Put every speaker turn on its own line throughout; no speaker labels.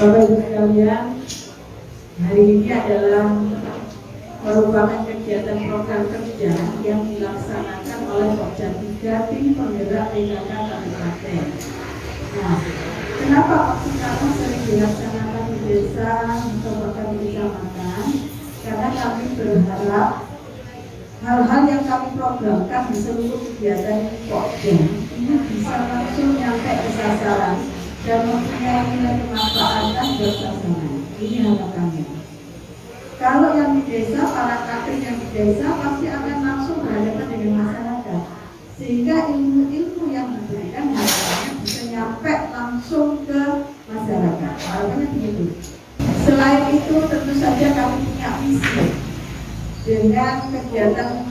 Bapak Ibu sekalian, hari ini adalah merupakan kegiatan program kerja yang dilaksanakan oleh Pokja 3 Tim Penggerak PKK Kabupaten. Nah, kenapa Pokja sering dilaksanakan di desa atau bahkan di kecamatan? Karena kami berharap hal-hal yang kami programkan di seluruh kegiatan Pokja ini bisa langsung nyampe ke sasaran dan mempunyai nilai kemanfaatan buat sasaran. Ini harapannya. Kalau yang di desa, para kader yang di desa pasti akan langsung berhadapan dengan masyarakat, sehingga ilmu-ilmu yang diberikan harapannya bisa nyampe langsung ke masyarakat. Harapannya begitu. Selain itu, tentu saja kami punya misi dengan kegiatan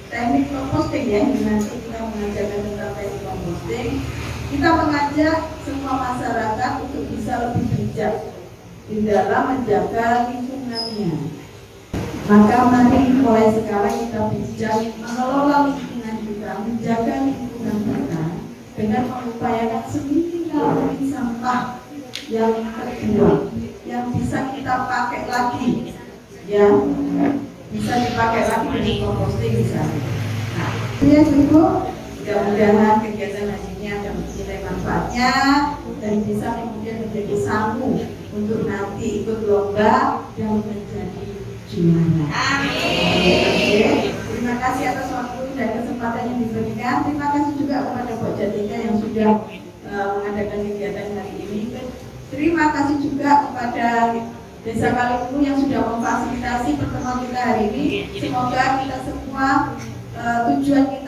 teknik composting ya. Nanti kita mengajarkan tentang teknik composting. Kita mengajak semua masyarakat untuk bisa lebih bijak di dalam menjaga lingkungannya. Maka mari mulai sekarang kita bijak mengelola lingkungan kita, menjaga lingkungan kita dengan mengupayakan seminimal mungkin sampah yang terbuang, yang bisa kita pakai lagi, ya, bisa dipakai lagi dengan composting misalnya. Nah, itu ya Ibu, mudah-mudahan kegiatan hasilnya ada nilai manfaatnya dan bisa kemudian menjadi samu untuk nanti ikut lomba dan menjadi juara. Amin. Terima kasih atas waktu dan kesempatan yang diberikan. Terima kasih juga kepada Pokja 3 yang sudah mengadakan kegiatan hari ini. Terima kasih juga kepada Desa Kaliungu yang sudah memfasilitasi pertemuan kita hari ini. Semoga kita semua tujuan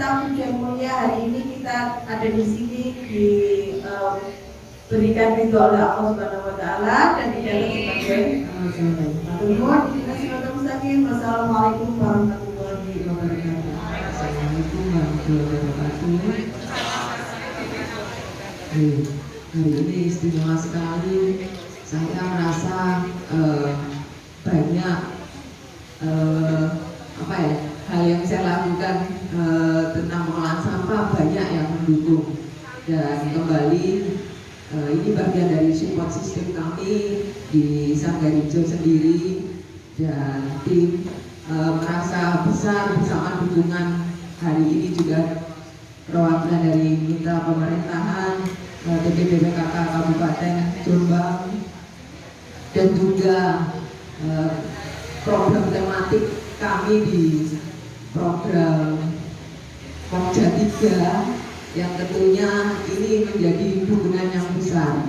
mulia hari ini kita ada di sini berikan ridho oleh Allah Subhanahu wa taala dan dijadikan sebagai amal soleh. Wassalamualaikum warahmatullahi wabarakatuh.
Assalamualaikum warahmatullahi wabarakatuh. Hari ini istimewa sekali. Saya merasa banyak hal yang saya lakukan tentang pengolahan sampah banyak yang mendukung dan kembali. Ini bagian dari support sistem kami di Sanggar Hijau sendiri dan tim merasa besar bersama dukungan hari ini juga perwakilan dari mitra pemerintahan DPD PKK Kabupaten Jombang dan juga program tematik kami di program Pokja 3 yang tentunya ini menjadi dukungan yang besar.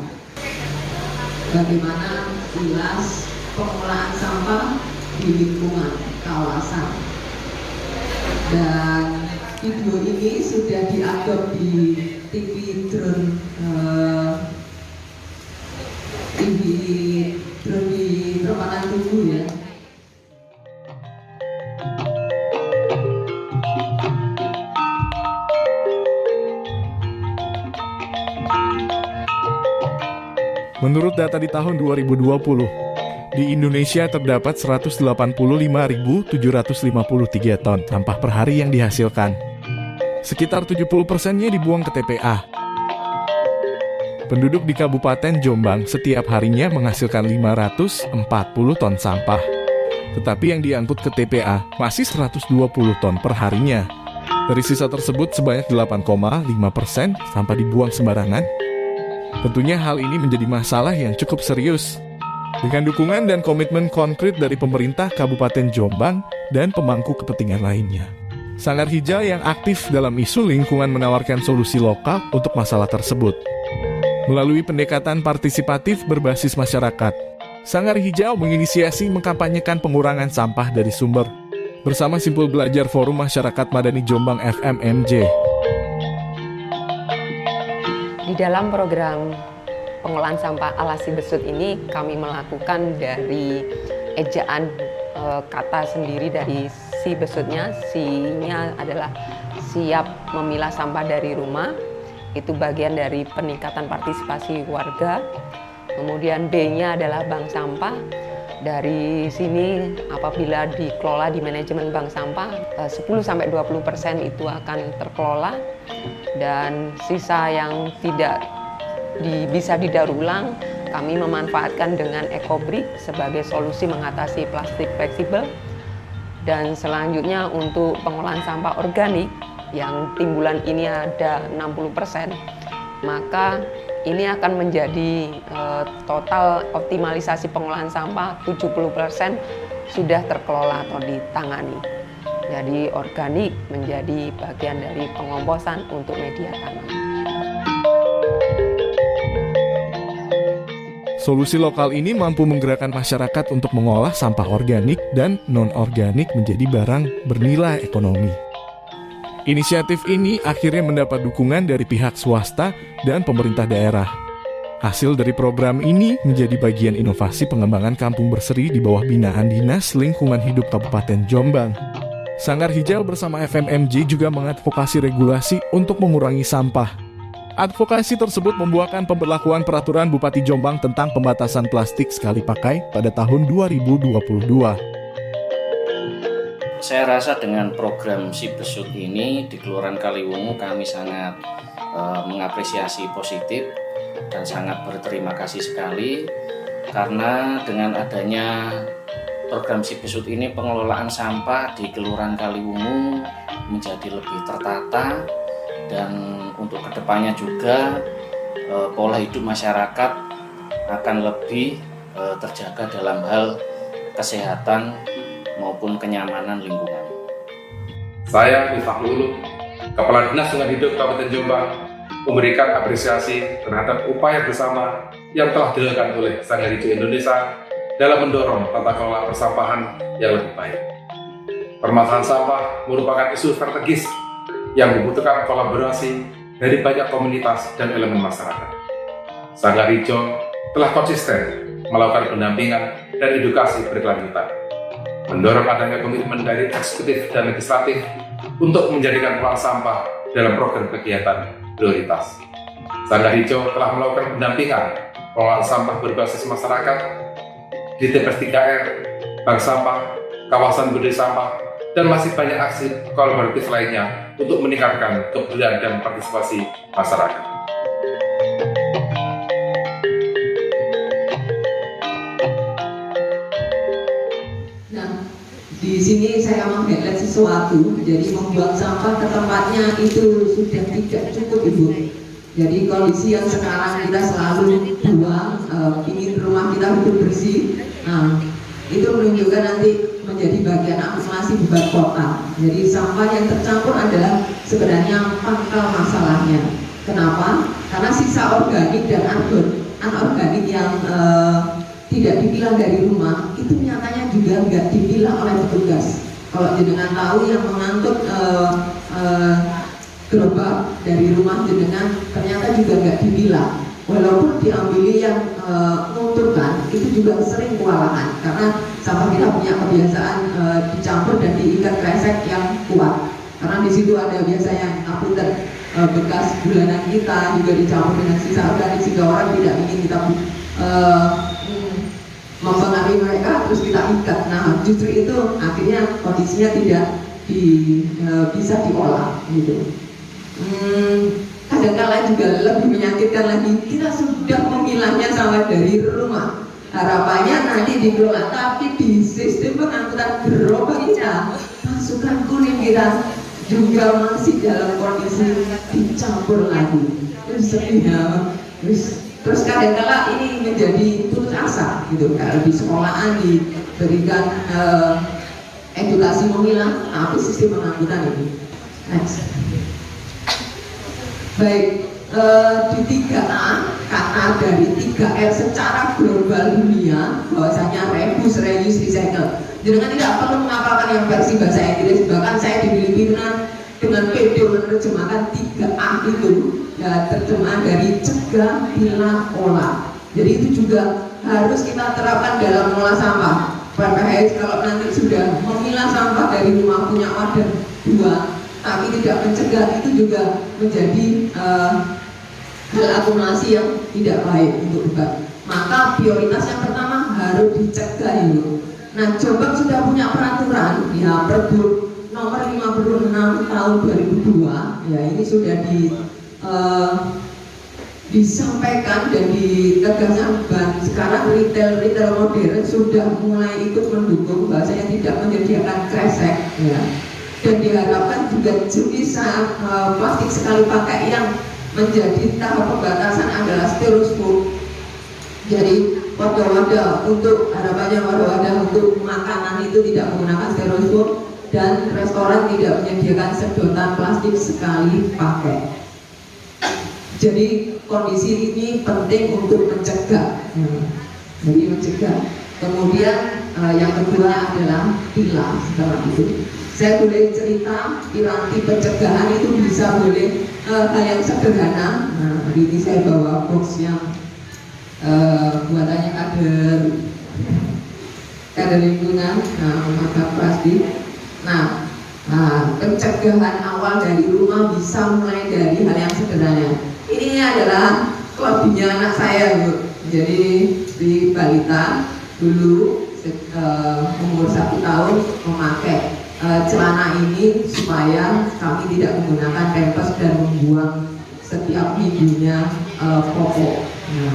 Bagaimana jelas pengolahan sampah di lingkungan kawasan. Dan video ini sudah diupload di TV drone di Perempatan Tugu ya.
Menurut data di tahun 2020, di Indonesia terdapat 185.753 ton sampah per hari yang dihasilkan. Sekitar 70%-nya dibuang ke TPA. Penduduk di Kabupaten Jombang setiap harinya menghasilkan 540 ton sampah. Tetapi yang diangkut ke TPA masih 120 ton per harinya. Dari sisa tersebut sebanyak 8,5% sampah dibuang sembarangan. Tentunya hal ini menjadi masalah yang cukup serius. Dengan dukungan dan komitmen konkret dari pemerintah Kabupaten Jombang dan pemangku kepentingan lainnya. Sanggar Hijau yang aktif dalam isu lingkungan menawarkan solusi lokal untuk masalah tersebut. Melalui pendekatan partisipatif berbasis masyarakat, Sanggar Hijau menginisiasi mengkampanyekan pengurangan sampah dari sumber bersama Simpul Belajar Forum Masyarakat Madani Jombang FMMJ.
Di dalam program pengolahan sampah ala Si Besut ini kami melakukan dari ejaan kata sendiri dari Si Besutnya. Si-nya adalah siap memilah sampah dari rumah. Itu bagian dari peningkatan partisipasi warga. Kemudian B-nya adalah bank sampah. Dari sini apabila dikelola di manajemen bank sampah 10-20% itu akan terkelola dan sisa yang tidak bisa didaur ulang, kami memanfaatkan dengan EcoBrick sebagai solusi mengatasi plastik fleksibel. Dan selanjutnya untuk pengolahan sampah organik yang timbulan ini ada 60%, maka ini akan menjadi total optimalisasi pengolahan sampah 70% sudah terkelola atau ditangani. Jadi organik menjadi bagian dari pengomposan untuk media tanam.
Solusi lokal ini mampu menggerakkan masyarakat untuk mengolah sampah organik dan non-organik menjadi barang bernilai ekonomi. Inisiatif ini akhirnya mendapat dukungan dari pihak swasta dan pemerintah daerah. Hasil dari program ini menjadi bagian inovasi pengembangan kampung berseri di bawah binaan Dinas Lingkungan Hidup Kabupaten Jombang. Sanggar Hijau bersama FMMJ juga mengadvokasi regulasi untuk mengurangi sampah. Advokasi tersebut membuahkan pemberlakuan peraturan Bupati Jombang tentang pembatasan plastik sekali pakai pada tahun 2022.
Saya rasa dengan program Si Besut ini di Kelurahan Kaliwungu kami sangat mengapresiasi positif dan sangat berterima kasih sekali, karena dengan adanya program Si Besut ini pengelolaan sampah di Kelurahan Kaliwungu menjadi lebih tertata, dan untuk kedepannya juga pola hidup masyarakat akan lebih terjaga dalam hal kesehatan maupun kenyamanan lingkungan.
Saya Miftahul, Kepala Dinas Lingkungan Hidup Kabupaten Jombang, memberikan apresiasi terhadap upaya bersama yang telah dilakukan oleh Sanggar Hijau Indonesia dalam mendorong tata kelola persampahan yang lebih baik. Permasalahan sampah merupakan isu strategis yang membutuhkan kolaborasi dari banyak komunitas dan elemen masyarakat. Sanggar Hijau telah konsisten melakukan pendampingan dan edukasi berkelanjutan, mendorong adanya komitmen dari eksekutif dan legislatif untuk menjadikan pengelolaan sampah dalam program kegiatan prioritas. Sanggar Hijau telah melakukan pendampingan pengelolaan sampah berbasis masyarakat di TPS 3R, bank sampah, kawasan budaya sampah, dan masih banyak aksi kolaboratif lainnya untuk meningkatkan kepedulian dan partisipasi masyarakat.
Nah, di sini saya meng-highlight sesuatu, jadi membuang sampah ke tempatnya itu sudah tidak cukup, Ibu. Jadi kondisi yang sekarang kita selalu buang, ingin rumah kita hidup bersih, nah itu menunjukkan nanti menjadi bagian akumulasi beban kota. Jadi sampah yang tercampur adalah sebenarnya pangkal masalahnya. Kenapa? Karena sisa organik dan anorganik yang tidak dipilah dari rumah itu nyatanya juga nggak dipilah oleh petugas. Kalau jenengan tahu yang mengangkut gerobak dari rumah jenengan ternyata juga nggak dipilah. Walaupun diambil yang menguntungkan, itu juga sering kewalahan karena sampah kita punya kebiasaan dicampur dan diikat kresek yang kuat. Karena di situ ada biasanya apunten bekas bulanan kita juga dicampur dengan sisa organik sehingga orang tidak ingin kita mempengaruhi mereka terus kita ikat. Nah justru itu akhirnya kondisinya tidak bisa diolah gitu. Kadang-kala juga lebih menyakitkan lagi, kita sudah memilahnya sampah dari rumah. Harapannya nanti dikelola, tapi di sistem pengangkutan gerobak kita, masukan kuning kita juga masih dalam kondisi dicampur lagi. Terus kadang-kala ini menjadi putus asa gitu. Kalau di sekolahan diberikan edukasi memilah, tapi sistem pengangkutan ini. Next. Baik, di 3A, kata dari 3R secara global dunia bahwasanya reduce, reuse, recycle. Jangan tidak perlu menghafalkan yang versi bahasa Inggris, bahkan saya di Filipina dengan PD menerjemahkan 3A itu ya, terjemahan dari cegah, pilah, olah. Jadi itu juga harus kita terapkan dalam mengolah sampah. PPH kalau nanti sudah memilah sampah dari rumah punya wadah 2 tapi tidak mencegah, itu juga menjadi hal akumulasi yang tidak baik untuk debat. Maka prioritas yang pertama harus dicegah itu. Nah, Jombang sudah punya peraturan ya, Pergub nomor 56 tahun 2002 ya, ini sudah disampaikan dan ditegaskan sekarang retail modern sudah mulai ikut mendukung bahasanya tidak menyediakan kresek ya. Dan diharapkan juga jenis plastik sekali pakai yang menjadi tahap pembatasan adalah styrofoam. Jadi wadah-wadah untuk harapannya wadah-wadah untuk makanan itu tidak menggunakan styrofoam dan restoran tidak menyediakan sedotan plastik sekali pakai. Jadi kondisi ini penting untuk mencegah. Jadi mencegah. Kemudian yang kedua adalah pilah. Setelah itu saya boleh cerita piranti pencegahan itu bisa boleh hal yang sederhana. Nah, hari ini saya bawa box yang buatannya kader lingkungan, maka plastik. Nah, pencegahan awal dari rumah bisa mulai dari hal yang sederhana. Ini adalah kelebihannya anak saya, Bu. Jadi di balita dulu umur 1 tahun memakai celana ini supaya kami tidak menggunakan pampers dan membuang setiap minggunya popok. Nah,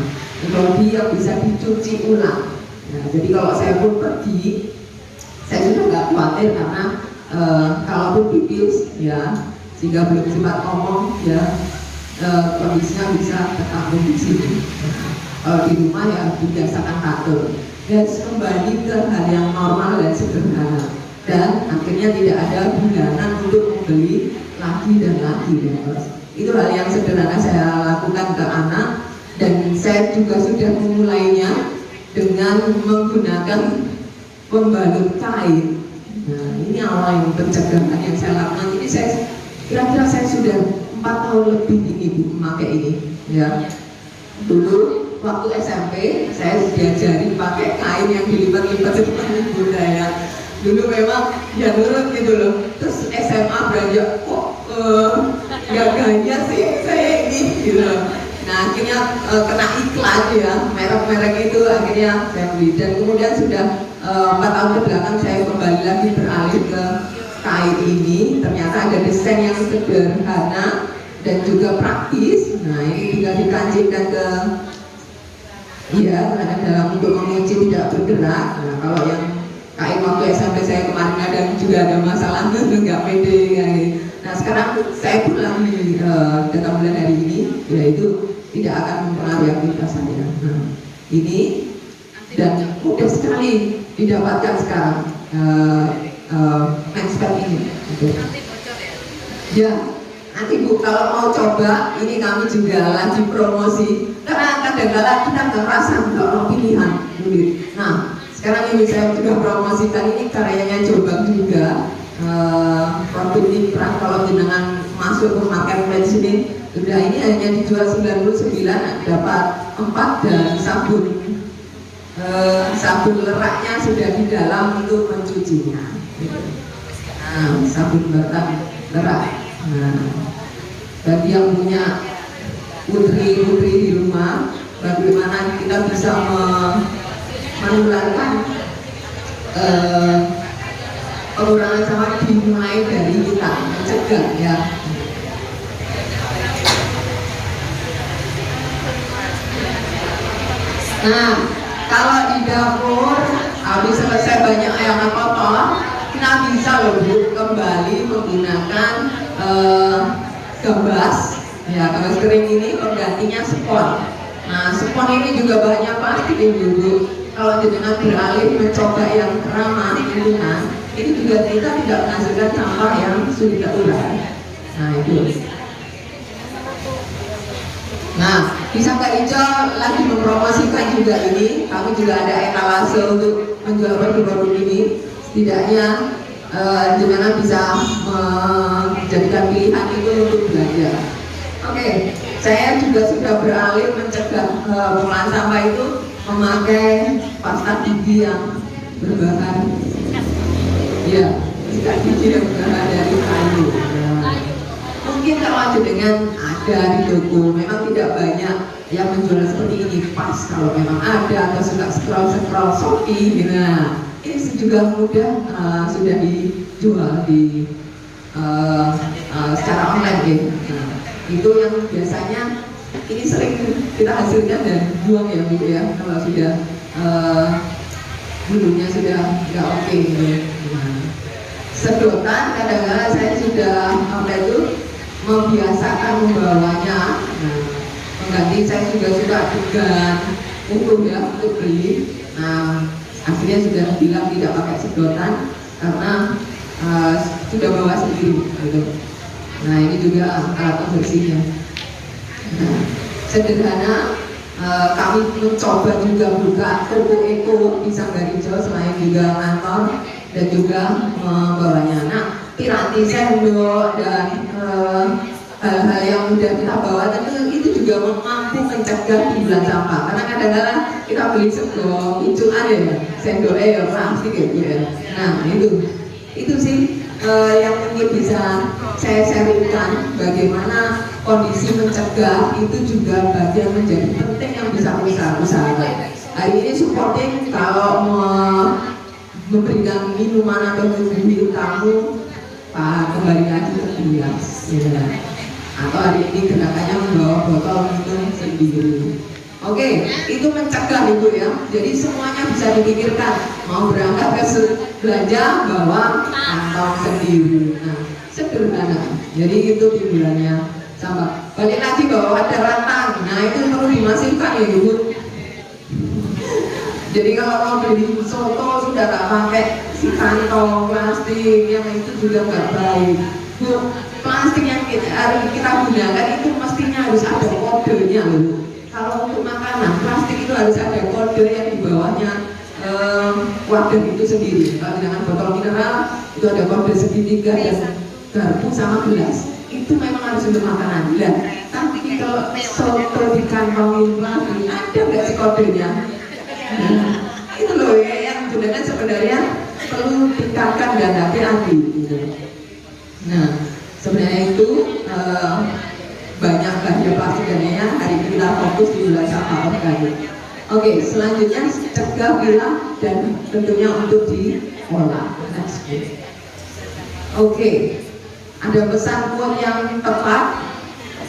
kalau dia bisa dicuci ulang. Nah, jadi kalau saya pun pergi, saya sudah nggak khawatir karena kalaupun pipis ya, sehingga belum sempat ngomong ya. Kondisinya bisa tertampung di sini. Kalau di rumah ya dibiasakan tato dan kembali ke hal yang normal dan sederhana. Dan akhirnya tidak ada bulanan untuk membeli lagi dan lagi. Itu hal yang sederhana saya lakukan ke anak dan saya juga sudah memulainya dengan menggunakan pembalut kain. Nah, ini awal yang pencegahan yang saya lakukan. Jadi saya kira-kira saya sudah 4 tahun lebih ini memakai ini ya. Dulu waktu SMP saya diajari pakai kain yang dilipat-lipat seperti bunda ya. Dulu memang ya nurut gitu loh. Terus SMA beranjak kok gak gaya sih saya ini gitu. Nah akhirnya kena iklan ya, merek-merek itu akhirnya saya beli. Dan kemudian sudah 4 tahun kebelakang saya kembali lagi beralih ke kain ini. Ternyata ada desain yang sederhana dan juga praktis. Nah ini tinggal dikancingkan ke karena dalam untuk mengunci tidak bergerak. Nah kalau yang kain waktu SMP saya kemarin ada juga ada masalah nggak pede kayak. Nah sekarang saya pulang di data bulan hari ini, yaitu tidak akan mempengaruhi aktivitas saya. Nah ini dan mudah sekali didapatkan sekarang menspad ini. Ya. Nanti Bu, kalau mau coba, ini kami juga lagi promosi. Karena kadang-kadang kita nggak merasa nggak mau pilihan. Nah, sekarang ini saya juga promosikan ini karyanya Jombang juga. Produk Nipran kalau jenengan masuk ke marketplace ini, sudah ini hanya dijual 99, dapat 4 dan sabun leraknya sudah di dalam untuk mencucinya. Nah, sabun batang lerak. Nah, bagi yang punya putri-putri di rumah, bagaimana kita bisa menularkan pengurangan sampah dimulai dari kita mencegah ya. Nah, kalau di dapur habis selesai banyak ayam kotor, kita bisa loh Bu kembali menggunakan gambas ya, gambas kering ini penggantinya spon. Nah spon ini juga banyak plastik Bu. Kalau jenengan beralih mencoba yang ramah lingkungan, ini juga kita tidak menghasilkan sampah yang sulit terurai. Nah itu. Nah di Sanggar Hijau lagi mempromosikan juga ini, kami juga ada etalase untuk menjual produk-produk ini. Setidaknya jenengan bisa menjadikan pilihan itu untuk belanja. Oke, saya juga sudah beralih mencegah pengolahan sampah itu memakai pasta gigi yang berbahan ya, sikat gigi yang berbahan dari kayu. Mungkin kalau jenengan ada di toko, memang tidak banyak yang menjual seperti ini. Pas kalau memang ada atau suka scroll Shopee gitu. Nah, ini juga mudah sudah dijual di secara online gitu. Nah, itu yang biasanya ini sering kita hasilkan dan buang ya Bu ya, kalau sudah dulunya sudah nggak oke gitu. Nah, sedotan kadang-kadang saya sudah membiasakan membawanya. Nah, mengganti saya juga suka degan utuh ya untuk beli. Nah, akhirnya sudah bilang tidak pakai sedotan karena sudah bawa sendiri gitu. Nah, ini juga alat pembersihnya. Nah, sederhana, kami mencoba juga buka toko eko di Sanggarijo selain juga kantor dan juga membawanya. Nah, piranti, sendok dan hal-hal yang mudah kita bawa tentu itu juga mampu mencegah timbulan sampah. Karena kadang-kadang kita beli sendok incuan ya, sendoknya ya plastik ya. Nah, itu sih yang ingin bisa saya sharingkan, bagaimana kondisi mencegah itu juga bagian menjadi penting yang bisa usahakan. Hari ini supporting kalau memberikan minuman atau menyuguhi tamu, Pak kembali lagi ke gelas, ya. Atau hari ini gerakannya membawa botol minum sendiri. Oke, itu mencegah Ibu ya. Jadi semuanya bisa dipikirkan. Mau berangkat ke belanja bawa kantong sendiri. Nah, sederhana. Jadi itu timbulannya sampah. Balik lagi bahwa ada rantang. Nah, itu perlu dimasifkan ya Ibu. Jadi kalau mau beli soto sudah tak pakai si kantong plastik yang itu juga nggak baik. Bu, plastik yang kita gunakan itu mestinya harus ada kodenya loh. Kalau untuk makanan, plastik itu harus ada kode yang di bawahnya wadah itu sendiri. Kalau dengan botol mineral itu ada kode segitiga dan garpu sama gelas. Itu memang harus untuk makanan. Nah, tapi kalau soto dikantongin plastik, ada nggak sih kodenya? Nah, itu loh ya, yang gunakan sebenarnya perlu tingkatkan dan hati-hati. Gitu. Nah, sebenarnya itu banyak belanja plastik dan lainnya. Hari ini kita fokus di bulan sampah organik. Oke, selanjutnya cegah, pilah dan tentunya untuk diolah. Oke, ada pesan quote yang tepat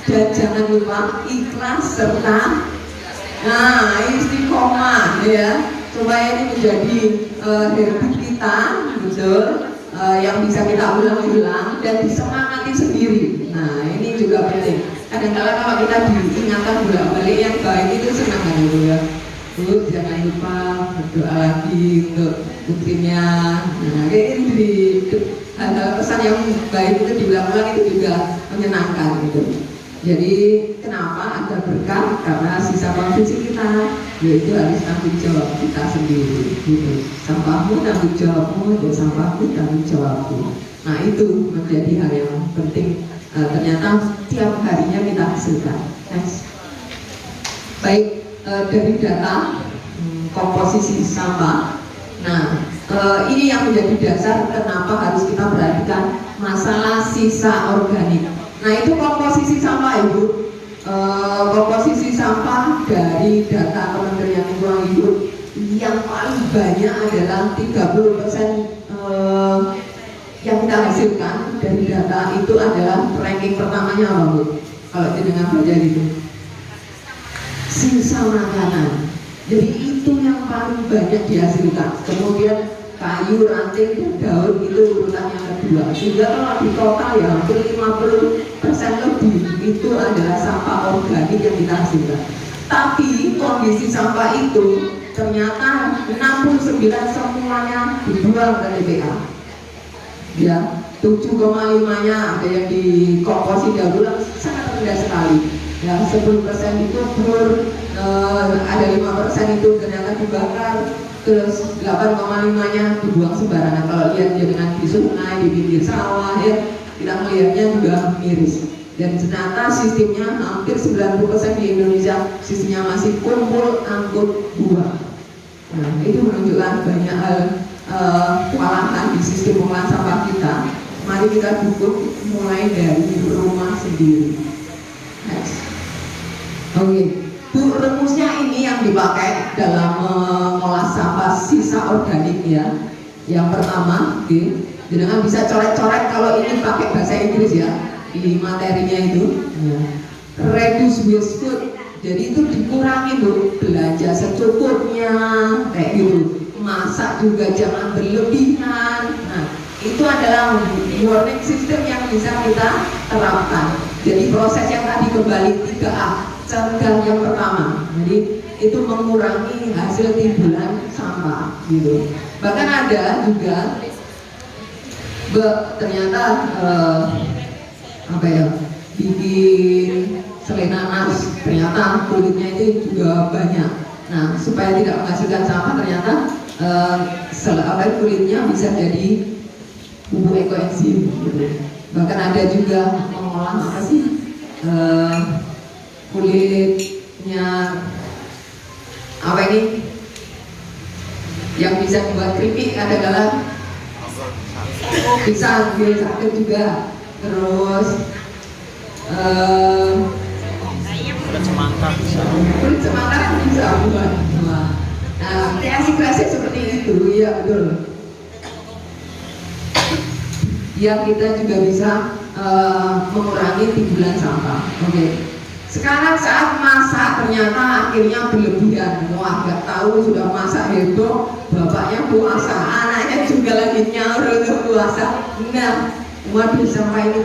dan jangan lupa ikhlas serta istiqomah ya, supaya ini menjadi habit kita, betul, yang bisa kita ulang-ulang dan disemangati sendiri. Nah, ini juga penting. Kadang-kadang kalau kita diingatkan bolak-balik yang baik itu senang kan Ibu ya. Bu, jangan lupa berdoa lagi untuk putrinya. Nah, ini hal-hal pesan yang baik itu diulang-ulang itu juga menyenangkan gitu. Jadi kenapa ada berkah? Karena sisa konsumsi kita yaitu harus tanggung jawab kita sendiri gitu. Sampahmu tanggung jawabmu dan sampahmu tanggung jawabmu. Nah, itu menjadi hal yang penting. Ternyata tiap harinya kita hasilkan. Next. Baik, dari data komposisi sampah. Nah, ini yang menjadi dasar kenapa harus kita perhatikan masalah sisa organik. Nah, itu komposisi sampah Ibu. Komposisi sampah dari data Kementerian Lingkungan Hidup yang paling banyak adalah 30% yang kita hasilkan dari data itu adalah ranking pertamanya apa Bu? Kalau dengan baca itu sisa makanan. Jadi itu yang paling banyak dihasilkan. Kemudian kayu, ranting, dan daun itu urutan yang kedua. Sehingga kalau di total ya hampir 50% lebih itu adalah sampah organik yang kita hasilkan. Tapi kondisi sampah itu ternyata 69 semuanya dibuang ke TPA. Ya, 7,5-nya ada yang dikomposi daur sangat rendah sekali. Ya, 10% itu ada 5% itu ternyata dibakar, terus 8,5-nya dibuang sembarangan. Kalau lihat dengan di sungai, di pinggir sawah ya, kita melihatnya juga miris. Dan ternyata sistemnya hampir 90% di Indonesia sistemnya masih kumpul angkut buang. Nah, itu menunjukkan banyak hal kewalahan di sistem pengolahan sampah kita. Mari kita dukung mulai dari rumah sendiri. Next. Oke, Bu, rumusnya ini yang dipakai dalam mengolah sampah sisa organik ya. Yang pertama, jangan bisa coret-coret kalau ini pakai bahasa Inggris ya di materinya itu. Ya. reduce waste food. Jadi itu dikurangi Bu, belanja secukupnya kayak gitu. Masak juga jangan berlebihan. Nah, itu adalah warning system yang bisa kita terapkan. Jadi proses yang tadi kembali 3A, cegah yang pertama. Jadi itu mengurangi hasil timbulan sampah gitu. Bahkan ada juga ternyata apa ya, bikin selena nanas, ternyata kulitnya itu juga banyak. Nah, supaya tidak menghasilkan sampah, ternyata kulitnya bisa jadi bubuk ekoenzim gitu. Bahkan ada juga mengolah apa sih, kulitnya apa ini yang bisa membuat keripik adalah pisang, sakit juga. Terus kulit semangka bisa buat. Nah, kreasi-kreasi seperti itu, ya betul. Yang kita juga bisa mengurangi timbulan sampah. Oke. Sekarang saat masak ternyata akhirnya berlebihan. Wah, nggak tahu sudah masak heboh, bapaknya puasa, anaknya juga lagi nyaur untuk puasa. Nah, waduh, sampah ini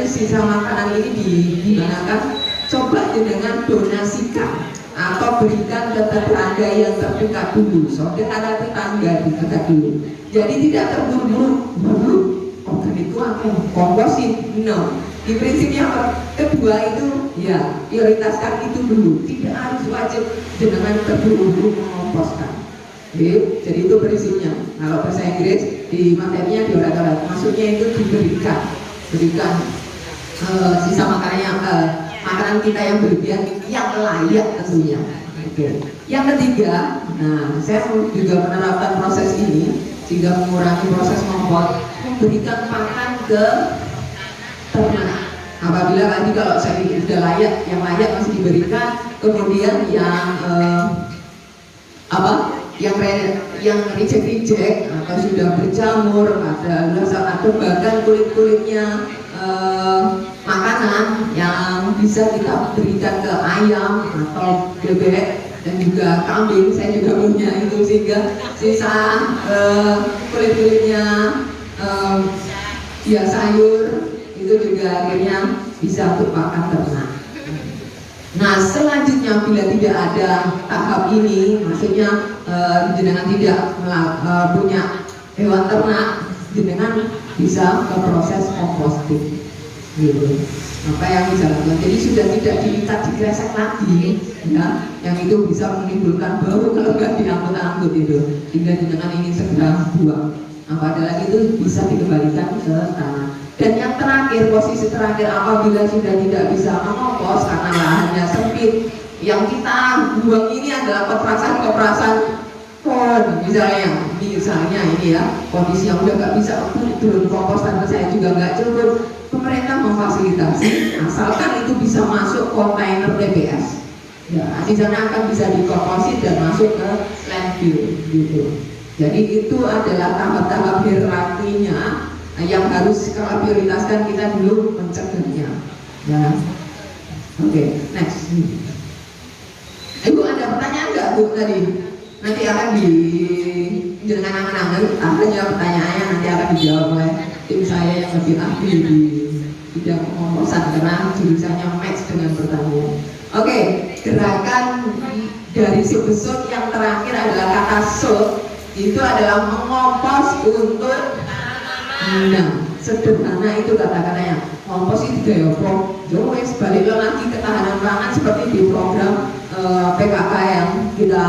sisa makanan ini digunakan. Coba dengan donasikan atau berikan ke tetangga yang terdekat dulu. Saudara tetangga dekat dulu. Jadi tidak terburu-buru. Organik itu akan komposit. No. Di prinsipnya kedua itu ya prioritaskan itu dulu. Tidak harus wajib dengan terburu-buru mengkomposkan. Jadi itu prinsipnya. Kalau bahasa Inggris di materinya diorat-orat. Maksudnya itu berikan sisa makanan kita yang berlebihan yang layak tentunya. Oke. Yang ketiga, nah saya juga menerapkan proses ini sehingga mengurangi proses memberikan pakan ke ternak. Apabila tadi kalau saya sudah layak, yang layak masih diberikan, kemudian yang reject atau sudah berjamur atau bahkan kulit-kulitnya makanan yang bisa kita berikan ke ayam atau bebek dan juga kambing. Saya juga punya itu, sehingga sisa kulit-kulitnya ya sayur itu juga akhirnya bisa untuk pakan ternak. Nah, selanjutnya bila tidak ada tahap ini, maksudnya jenengan tidak punya hewan ternak, jenengan bisa ke proses composting gitu. Apa yang bisa lakukan? Jadi sudah tidak diikat di kresek lagi, ya, yang itu bisa menimbulkan bau kalau nggak diangkut-angkut itu, hingga jenengan ingin segera buang. Padahal itu bisa dikembalikan ke tanah. Dan yang terakhir, posisi terakhir, apabila sudah tidak bisa mengompos karena lahannya sempit, yang kita buang ini adalah keperasan pohon, misalnya ini ya, kondisi yang udah nggak bisa turun kompos karena saya juga nggak cukup. Pemerintah memfasilitasi, asalkan itu bisa masuk kontainer TPS. Ya, di sana akan bisa dikomposit dan masuk ke landfill gitu. Jadi itu adalah tahap-tahap hierarkinya yang harus kalau prioritaskan kita dulu mencegahnya. Ya. Oke, next. Ibu ada pertanyaan nggak Bu tadi? Nanti akan jangan angan-angan, apa jawab pertanyaannya nanti akan dijawab oleh tim saya yang lebih ahli di bidang pengomposan karena jurusannya match dengan pertanyaan. Oke, gerakan dari si besut yang terakhir adalah kata sut, itu adalah mengompos untuk sederhana itu kata-katanya. Ngompos itu gaya apa? Wes balik lagi ketahanan pangan seperti di program PKK yang kita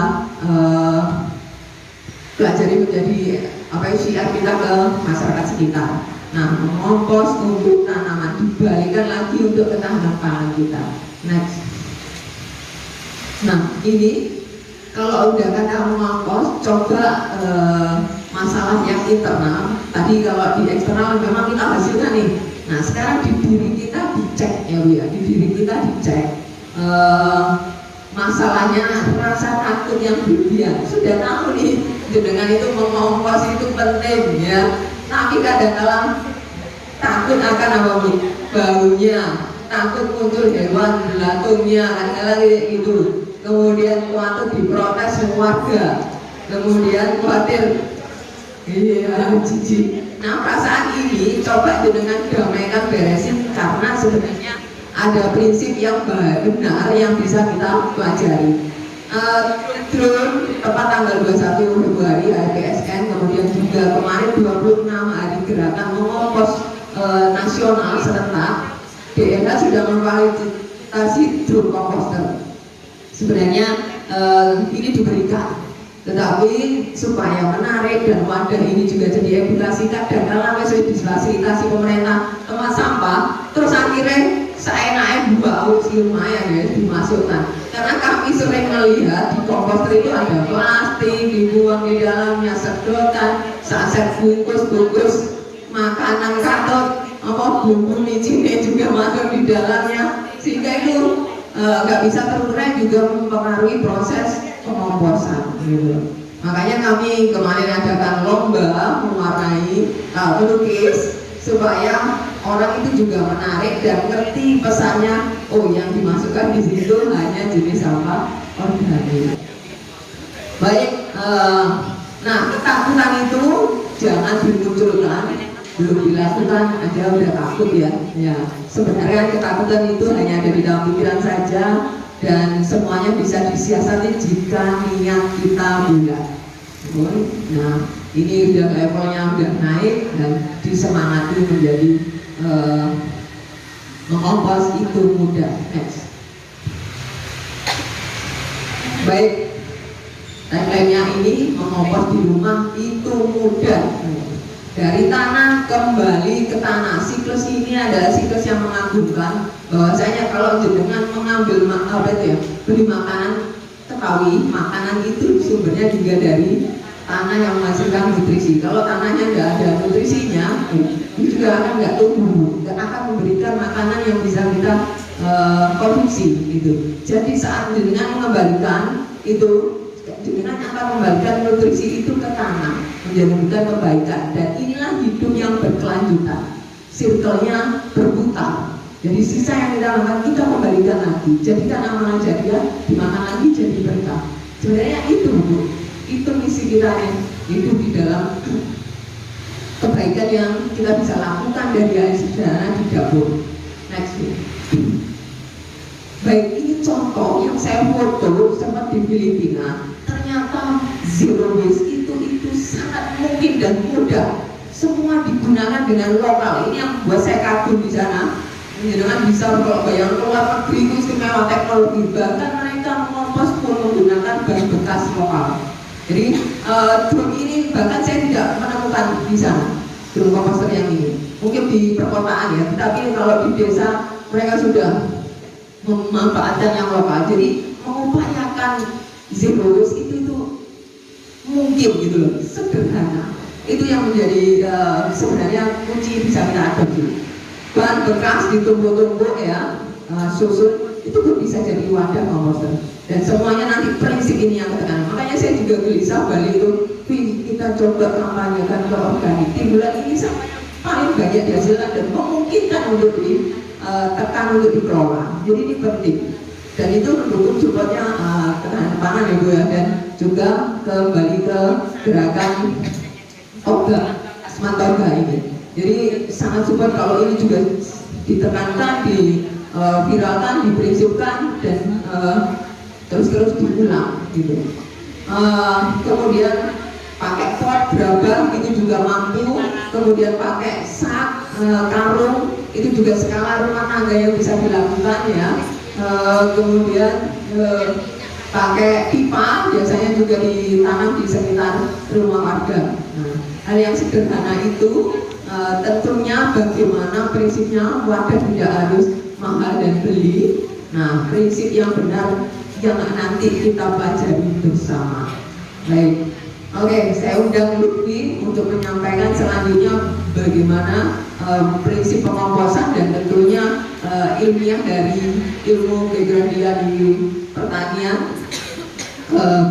pelajari menjadi syiar kita ke masyarakat sekitar. Nah, mengompos untuk tanaman dibalikan lagi untuk ketahanan pangan kita. Next. Nah, ini kalau udah kata mengompos, coba masalah yang internal. Tadi kalau di eksternal memang kita hasilkan nih. Nah, sekarang di diri kita dicek ya Bu ya, di diri kita dicek. Masalahnya rasa takut yang berlebihan. Sudah tahu nih, dengan itu mengompos itu penting ya. Tapi kadang-kadang takut akan apa Bu? Baunya, takut muncul hewan belatungnya kadang-kadang gitu. Kemudian khawatir diprotes warga, kemudian khawatir jijik. Nah perasaan ini coba dengan damaikan beresin, karena sebenarnya ada prinsip yang benar yang bisa kita pelajari. Drone tepat tanggal 21 Februari HPSN, kemudian juga kemarin 26 hari gerakan mengompos nasional serentak, DNH sudah memfasilitasi drone komposter. Sebenarnya ini diberikan, tetapi supaya menarik dan wadah ini juga jadi edukasikan, dan kalau misalnya difasilitasi pemerintah tempat sampah, terus akhirnya seenaknya bau lumayan ya dimasukkan, karena kami sering melihat di komposter itu ada plastik dibuang di dalamnya, sedotan, saset bungkus makanan katot, bumbu micinnya juga masuk di dalamnya, sehingga itu nggak bisa terurai, juga mempengaruhi proses pengomposan gitu. Makanya kami kemarin adakan lomba mewarnai melukis supaya orang itu juga menarik dan ngerti pesannya. Oh, yang dimasukkan di situ hanya jenis sampah organik. Baik, nah ketakutan itu jangan dimunculkan, belum dilakukan aja udah takut ya. Sebenarnya ketakutan itu hanya ada di dalam pikiran saja, dan semuanya bisa disiasati jika niat kita bulat. Nah ini udah levelnya udah naik dan disemangati menjadi mengompos itu mudah. Next. Baik, tagline-nya ini mengompos di rumah itu mudah. Dari tanah kembali ke tanah, siklus ini adalah siklus yang mengagumkan. Bahwasanya kalau jenengan mengambil beli makanan, ketahui makanan itu sumbernya juga dari tanah yang menghasilkan nutrisi. Kalau tanahnya nggak ada nutrisinya, itu juga akan nggak tumbuh, nggak akan memberikan makanan yang bisa kita konsumsi gitu. Jadi saat jenengan mengembalikan itu, jenengan akan membalikan nutrisi itu ke tanah, menjadikan kebaikan. Dan inilah hidup yang berkelanjutan, circle-nya berputar. Jadi sisa yang kita makan kita kembalikan lagi, jadikan amalan jariah, dimakan lagi jadi berkah. Sebenarnya itu Bu, itu misi kita yang hidup di dalam kebaikan yang kita bisa lakukan dari hasil sederhana di dapur. Next. Baik, ini contoh yang saya foto sempat di Filipina. Ternyata zero waste itu sangat mungkin dan mudah. Semua digunakan dengan lokal. Ini yang buat saya kagum di sana. Jangan bisa kalau bayang keluar negeri itu istimewa teknologi. Bahkan mereka mengompos pun menggunakan bahan bekas lokal. Jadi drone ini bahkan saya tidak menemukan di sana drone komposter yang ini. Mungkin di perkotaan ya, tapi kalau di desa mereka sudah memanfaatkan yang lokal. Jadi mengupayakan zero waste itu mungkin gitu loh, sederhana. Itu yang menjadi sebenarnya kunci bisa kita adopsi. Bahan bekas ditumpuk-tumpuk ya, susun itu pun bisa jadi wadah komposter. Dan semuanya nanti prinsip ini yang ketekan. Makanya saya juga gelisah balik itu, kita coba kampanyekan ke organik. Di bulan ini sampahnya paling banyak dihasilkan dan memungkinkan untuk ditekan untuk dikelola. Jadi ini penting. Dan itu mendukung supportnya ketahanan pangan ya Bu ya, dan juga kembali ke gerakan Smart Orga ini. Jadi sangat support kalau ini juga ditekankan, diviralkan, diprinsipkan, dan terus diulang gitu. Kemudian pakai pot berapa itu juga mampu. Kemudian pakai sak, karung itu juga skala rumah tangga yang bisa dilakukan ya. Kemudian pakai pipa biasanya juga ditanam di sekitar rumah warga. Nah, hal yang sederhana itu tentunya bagaimana prinsipnya wadah tidak harus mahal dan beli. Nah, prinsip yang benar yang nanti kita pelajari bersama. Baik, oke, saya undang Lutfi untuk menyampaikan selanjutnya bagaimana prinsip pengomposan dan tentunya ilmiah dari ilmu geografi di pertanian,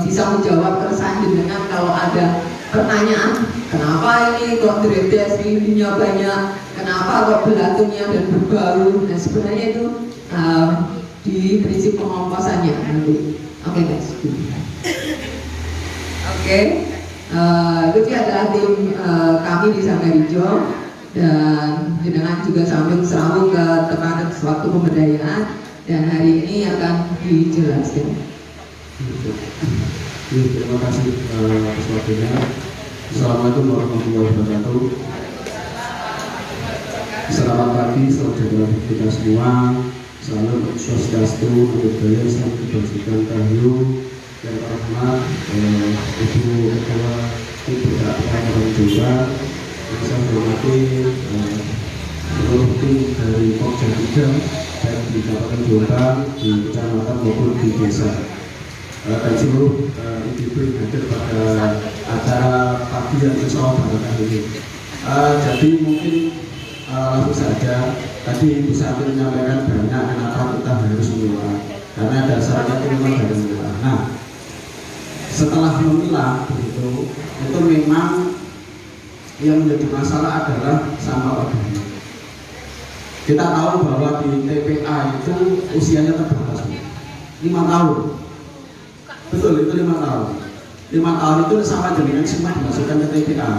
bisa menjawab keresahan dengan kalau ada pertanyaan, kenapa ini kok dehidrasinya banyak, kenapa kok belatunnya dan berbau. Nah sebenarnya itu di prinsip pengomposannya nanti. Oke guys. Oke, itu adalah tim kami di Sanggarjo, dan jenengan juga sambung ke teman suatu pemberdayaan, dan hari ini akan dijelaskan.
Terima kasih atas waktunya. Assalamualaikum warahmatullahi wabarakatuh. Selamat pagi, salam sejahtera bagi kita semua. Salam swastiastu, namo buddhaya, salam kebajikan rahayu. Yang terhormat Ibu Ketua Kebijakan Orang Jawa, yang saya hormati seluruh tim dari Pokja 3 baik di Kabupaten Jombang, di kecamatan maupun di desa, dan seluruh ibu-ibu yang hadir pada acara pagi yang bersama barokah ini. Jadi mungkin langsung saja, tadi Ibu Santi menyampaikan banyak kenapa kita harus memilah, karena dasarnya itu memang dari memilah. Nah, setelah memilah begitu, itu memang yang menjadi masalah adalah sampah organik. Kita tahu bahwa di TPA itu usianya terbatas 5 tahun. Betul, itu 5 tahun. 5 tahun itu sama dengan semua dimasukkan ke TPA.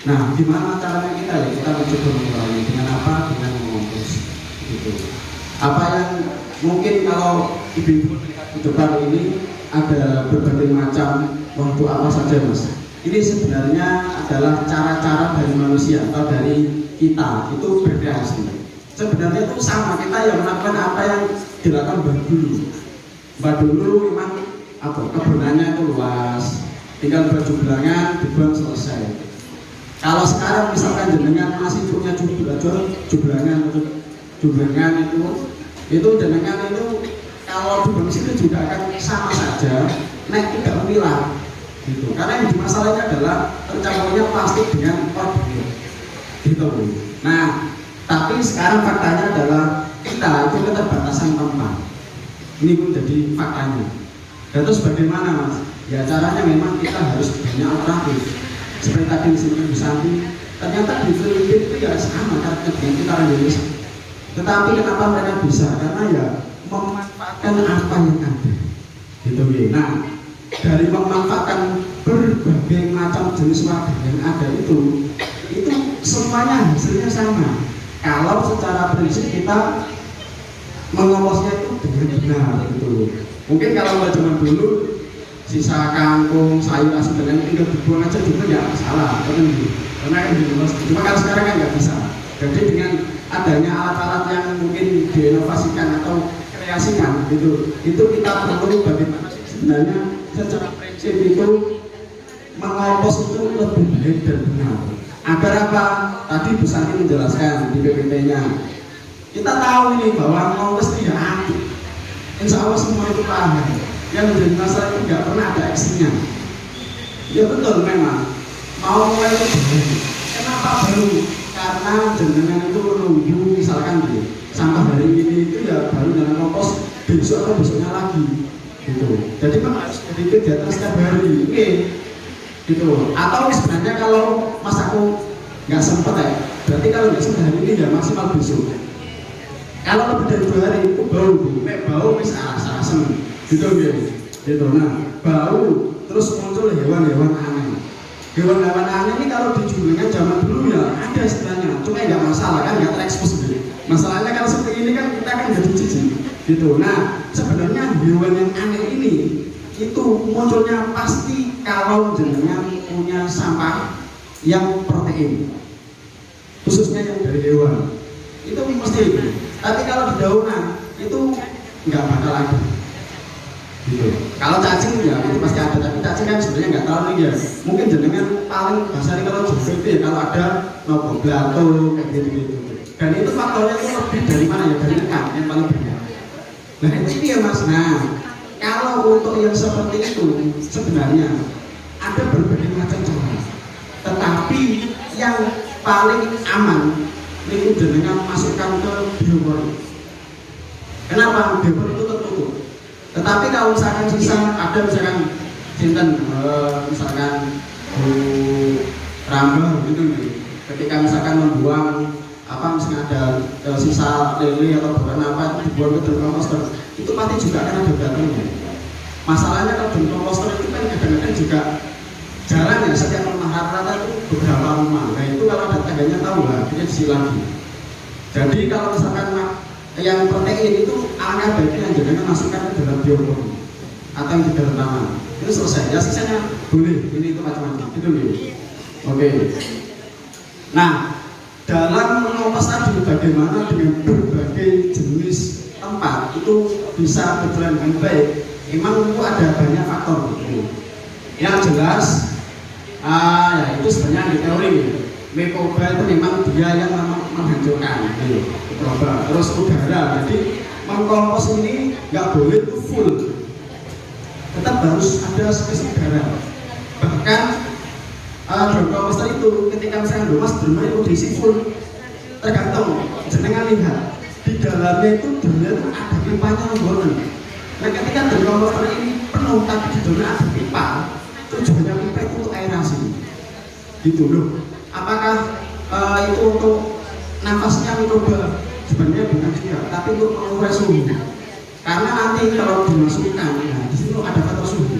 Nah, gimana caranya kita ya? Kita mencoba mengurangi dengan apa? Dengan mengompos. Gitu. Apa yang mungkin kalau ibu-ibu di depan ini ada berbagai macam waktu apa saja, Mas. Ini sebenarnya adalah cara-cara dari manusia atau dari kita itu berkreasi. Sebenarnya itu sama, kita yang melakukan apa yang dilakukan Mbak dulu memang apa kebunannya itu luas, tinggal baju belangan dibuang selesai. Kalau sekarang misalkan jenengan masih punya jublangan itu jenengan itu kalau dibuang situ juga akan sama saja, naik tidak memilah gitu. Karena yang dimasalahnya adalah tercampurnya plastik dengan organik gitu. Nah, tapi sekarang faktanya adalah kita itu keterbatasan tempat. Ini pun jadi faktanya. Dan terus bagaimana, Mas? Ya caranya memang kita harus banyak alternatif. Seperti tadi disebut Bu Santi, ternyata di Filipina itu ya sama karakter dengan kita orang Indonesia. Tetapi kenapa mereka bisa? Karena ya memanfaatkan apa yang ada. Gitu ya. Nah, dari memanfaatkan berbagai macam jenis wadah yang ada itu semuanya hasilnya sama. Kalau secara prinsip kita mengomposnya itu dengan benar gitu. Mungkin kalau zaman dulu sisa kangkung, sayur asin dan lain tinggal dibuang aja juga ya salah, karena cuma kalau sekarang kan nggak bisa. Jadi dengan adanya alat-alat yang mungkin diinovasikan atau kreasikan gitu, itu kita perlu bagaimana sebenarnya secara prinsip itu mengompos itu lebih baik dan benar. Agar apa? Tadi Bu Santi menjelaskan di PPT-nya. Kita tahu ini bahwa ngompos tidak adil. Insya Allah semua itu paham. Yang menjadi masalah itu tidak pernah ada aksinya. Ya betul memang. Mau mulai itu baru. Kenapa baru? Karena jenengan itu menunggu misalkan sampah hari ini itu ya baru dengan kompos besok atau besoknya lagi. Gitu. Jadi memang harus jadi kegiatan setiap hari. Oke. Gitu. Atau sebenarnya kalau Mas aku nggak sempet ya, berarti kalau nggak sempet hari ini ya maksimal besok. Kalau lebih dari 2 hari itu bau bisa asam gitu ya. Gitu. Nah, bau terus muncul hewan-hewan aneh. Hewan-hewan aneh ini kalau dijualnya zaman dulu ya ada istilahnya, cuma nggak masalah kan, nggak terekspos gitu. Masalahnya kalau seperti ini kan kita kan jadi jijik. Gitu. Nah, sebenarnya hewan yang aneh ini itu munculnya pasti kalau jenengan punya sampah yang protein, khususnya yang dari hewan, itu mesti. Tapi kalau di daunan itu nggak bakal ada. Gitu. Kalau cacing ya itu pasti ada, tapi cacing kan sebenarnya nggak terlalu ya. Mungkin jenengan paling basari kalau juga itu ya kalau ada nopo blato kayak gitu. Dan itu faktornya itu lebih dari mana ya, dari ikan yang paling banyak. Nah itu dia Mas. Nah, kalau untuk yang seperti itu sebenarnya ada berbagai macam cara, tetapi yang paling aman itu dengan masukkan ke biopori. Kenapa? Biopori itu tertutup. Tetapi kalau misalkan sisa ada misalkan misalkan rambah gitu. Ketika misalkan membuang misalnya ada sisa lele atau bukan apa itu dibuang ke dalam komposter, itu pasti juga akan ada batunya. Masalahnya kalau dalam komposter itu kan kadang-kadang juga jarang ya, setiap rumah rata-rata itu beberapa rumah. Nah itu kalau ada tangganya tahu lah, dia diisi lagi. Jadi kalau misalkan yang protein itu alangkah baiknya jangan masukkan ke dalam biopori atau yang di dalam taman. Itu selesai. Ya sisanya boleh. Ini itu macam-macam. Itu nih. Oke. Nah, dalam mengompos tadi bagaimana dengan berbagai jenis tempat itu bisa berjalan dengan baik. Memang itu ada banyak faktor gitu. Yang jelas, ya itu sebenarnya di teori. Mikroba itu memang dia yang menghancurkan, gitu. Mikroba. Terus udara. Jadi mengkompos ini nggak boleh itu full. Tetap harus ada space udara. Bahkan dalam komposter itu ketika misalnya mas bermain itu diisi full, tergantung jenengan lihat di dalamnya itu dalamnya itu ada pipanya ngomong. Nah ketika dalam komposter ini penuh tapi di dalamnya ada pipa, tujuannya pipa itu untuk aerasi gitu loh. Apakah itu untuk nafasnya mikroba? Sebenarnya bukan juga, tapi untuk mengurai suhu. Karena nanti kalau dimasukkan, nah di situ ada faktor suhu.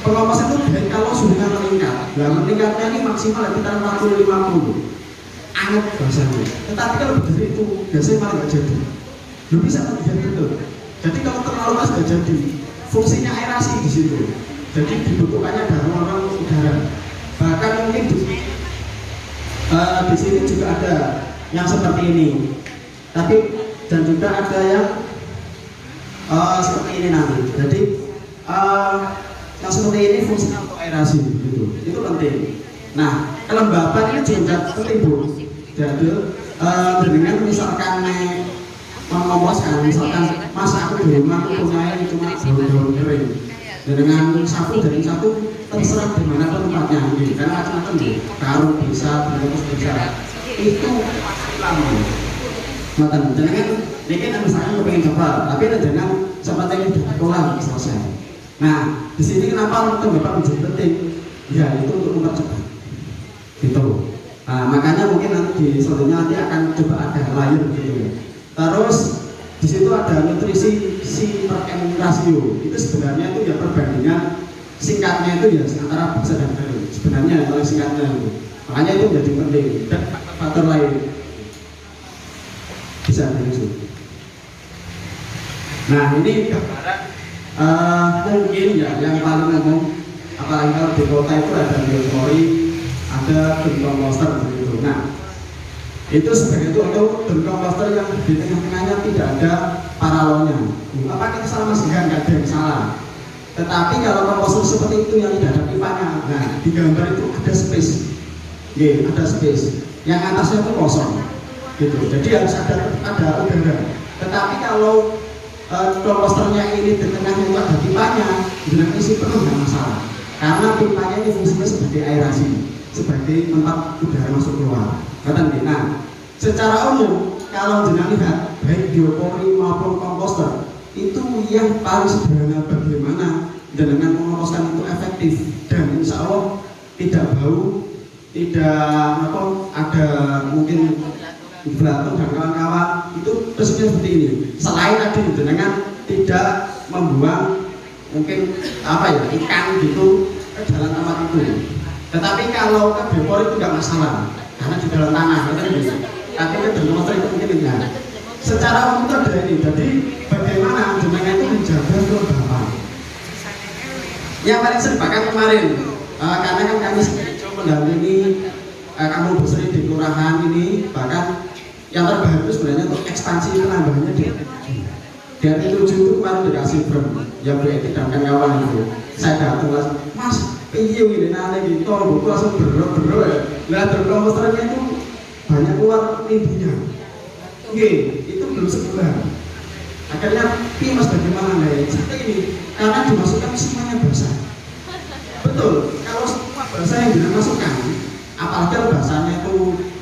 Pengompos itu baik kalau suhunya meningkat. Nah meningkatnya ini maksimal sekitar 40-50. Anget bahasanya. Tetapi kalau lebih dari itu biasanya malah nggak jadi. Belum bisa terjadi betul. Jadi kalau terlalu pas nggak jadi. Fungsinya aerasi di situ. Jadi dibutuhkannya dari ruang udara. Bahkan mungkin di sini juga ada yang seperti ini. Tapi dan juga ada yang seperti ini nanti. Jadi yang seperti ini fungsinya untuk aerasi gitu. Itu penting. Nah, kelembapan ini juga penting Bu. Jadi dengan misalkan mengompos misalkan mas aku di rumah aku punya ini cuma daun-daun kering. Dengan sapu dari satu terserah di mana tempatnya gitu. Karena macam-macam gitu. Karung bisa, bungkus bisa. Itu lama. Maka jangan ini misalnya pengen coba, tapi jangan seperti ini pulang selesai. Nah, di sini kenapa tembakan menjadi penting? Ya, itu untuk mempercepat. Gitu. Nah, makanya mungkin nanti di selanjutnya nanti akan coba ada layer gitu. Terus di situ ada nutrisi C per M rasio. Itu sebenarnya itu ya perbandingan singkatnya itu ya antara basah dan kering. Sebenarnya kalau singkatnya itu. Makanya itu menjadi penting dan faktor lain bisa diusul. Nah, ini gambaran mungkin ya yang paling umum, apalagi kalau di kota itu ada biopori, ada komposter begitu. Nah, itu sebagai contoh komposter yang di tengah-tengahnya tidak ada paralelnya. Apa kita salah mas? Enggak ada yang salah. Tetapi kalau komposter seperti itu yang tidak ada pipanya, nah di gambar itu ada space, ada space. Yang atasnya itu kosong, gitu. Jadi harus ada udara. Tetapi kalau komposternya ini di tengahnya itu ada pipanya, dengan isi penuh nggak masalah. Karena pipanya ini fungsinya sebagai aerasi, sebagai tempat udara masuk keluar. Nah, secara umum kalau jenengan lihat baik biopori maupun komposter itu yang paling sederhana bagaimana dengan mengomposkan itu efektif dan insya Allah tidak bau, tidak ada mungkin belatung dan kawan-kawan. Itu resepnya seperti ini. Selain tadi dengan tidak membuang mungkin ikan gitu ke dalam tempat itu. Tetapi kalau ke biopori itu tidak masalah karena di dalam tanah gitu. Tapi ke dalam motor itu mungkin enggak. Secara umum itu ada ini. Jadi bagaimana jenengan itu menjaga kelembapan. Yang paling sering bahkan kemarin karena kan kami mendampingi kampung berseri di kelurahan ini, bahkan yang terbaru sebenarnya untuk ekspansi penambahannya di RT 7 itu kemarin dikasih firm yang berarti dan kawan itu. Saya datang mas, piye ini nane gitu, buku langsung bero ya. Lihat komposternya itu banyak keluar minggunya. Oke, itu belum sebulan. Akhirnya, mas bagaimana nih? Seperti ini, karena dimasukkan semuanya basah. Betul, kalau semua basah yang dimasukkan, apalagi kalau basahnya itu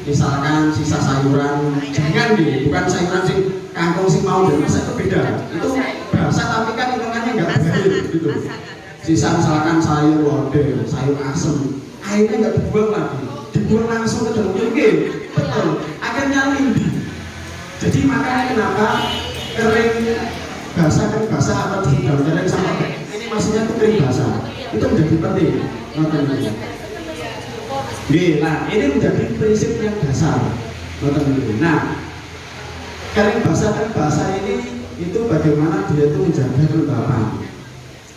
misalkan sisa sayuran, jangan bukan sayuran sing kangkung sing mau dan masak itu beda. Itu basah tapi kan hitungannya nggak berhasil gitu. Sisa misalkan sayur lodeh, sayur asem, akhirnya nggak dibuang lagi, dibuang langsung ke dalam game. Betul, akhirnya lindi. Jadi makanya kenapa kering basah atau daun kering sama ini maksudnya itu kering basah itu menjadi penting. Nah ini menjadi prinsip yang dasar. Nah kering basah ini itu bagaimana dia itu menjaga kelembapan.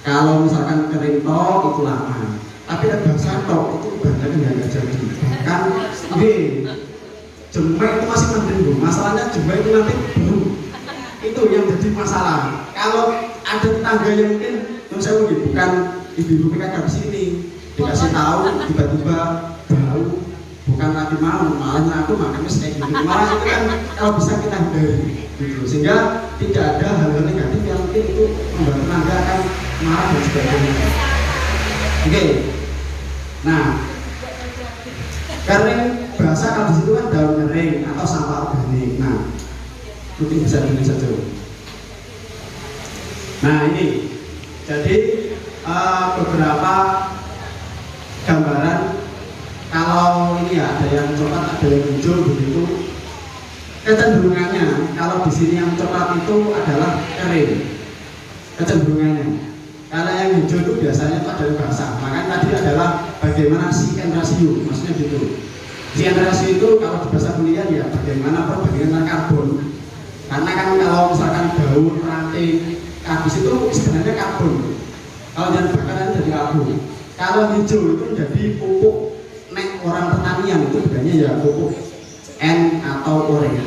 Kalau misalkan kering tok itu lama, tapi yang basah tok itu bahannya nggak jadi. Bahkan jember itu masih penting bu. Masalahnya jember itu nanti belum itu yang jadi masalah. Kalau ada tetangga yang mungkin saya bukan ibu-ibu PKK di sini dikasih tahu tiba-tiba bau bukan lagi malah aku makannya kayak gini, malah itu kan kalau bisa kita hindari gitu, sehingga tidak ada hal-hal negatif yang mungkin itu membuat tenaga akan marah dan sebagainya. Oke. Nah kering basah kalau di situ kan daun kering atau sampah organik. Nah mungkin bisa dilihat saja. Nah ini jadi beberapa gambaran. Kalau ini ya ada yang coklat, ada yang hijau begitu. Kecenderungannya kalau di sini yang coklat itu adalah kering. Kecenderungannya. Kalau yang hijau itu biasanya itu adalah basah. Makanya tadi adalah bagaimana CN ratio, maksudnya gitu. CN ratio itu kalau di bahasa kuliah ya bagaimana perbandingan karbon. Karena kan kalau misalkan daun, ranting, habis itu sebenarnya karbon. Kalau yang bakaran dari abu. Kalau hijau itu menjadi pupuk. Nek orang pertanian itu bedanya ya pupuk N atau urea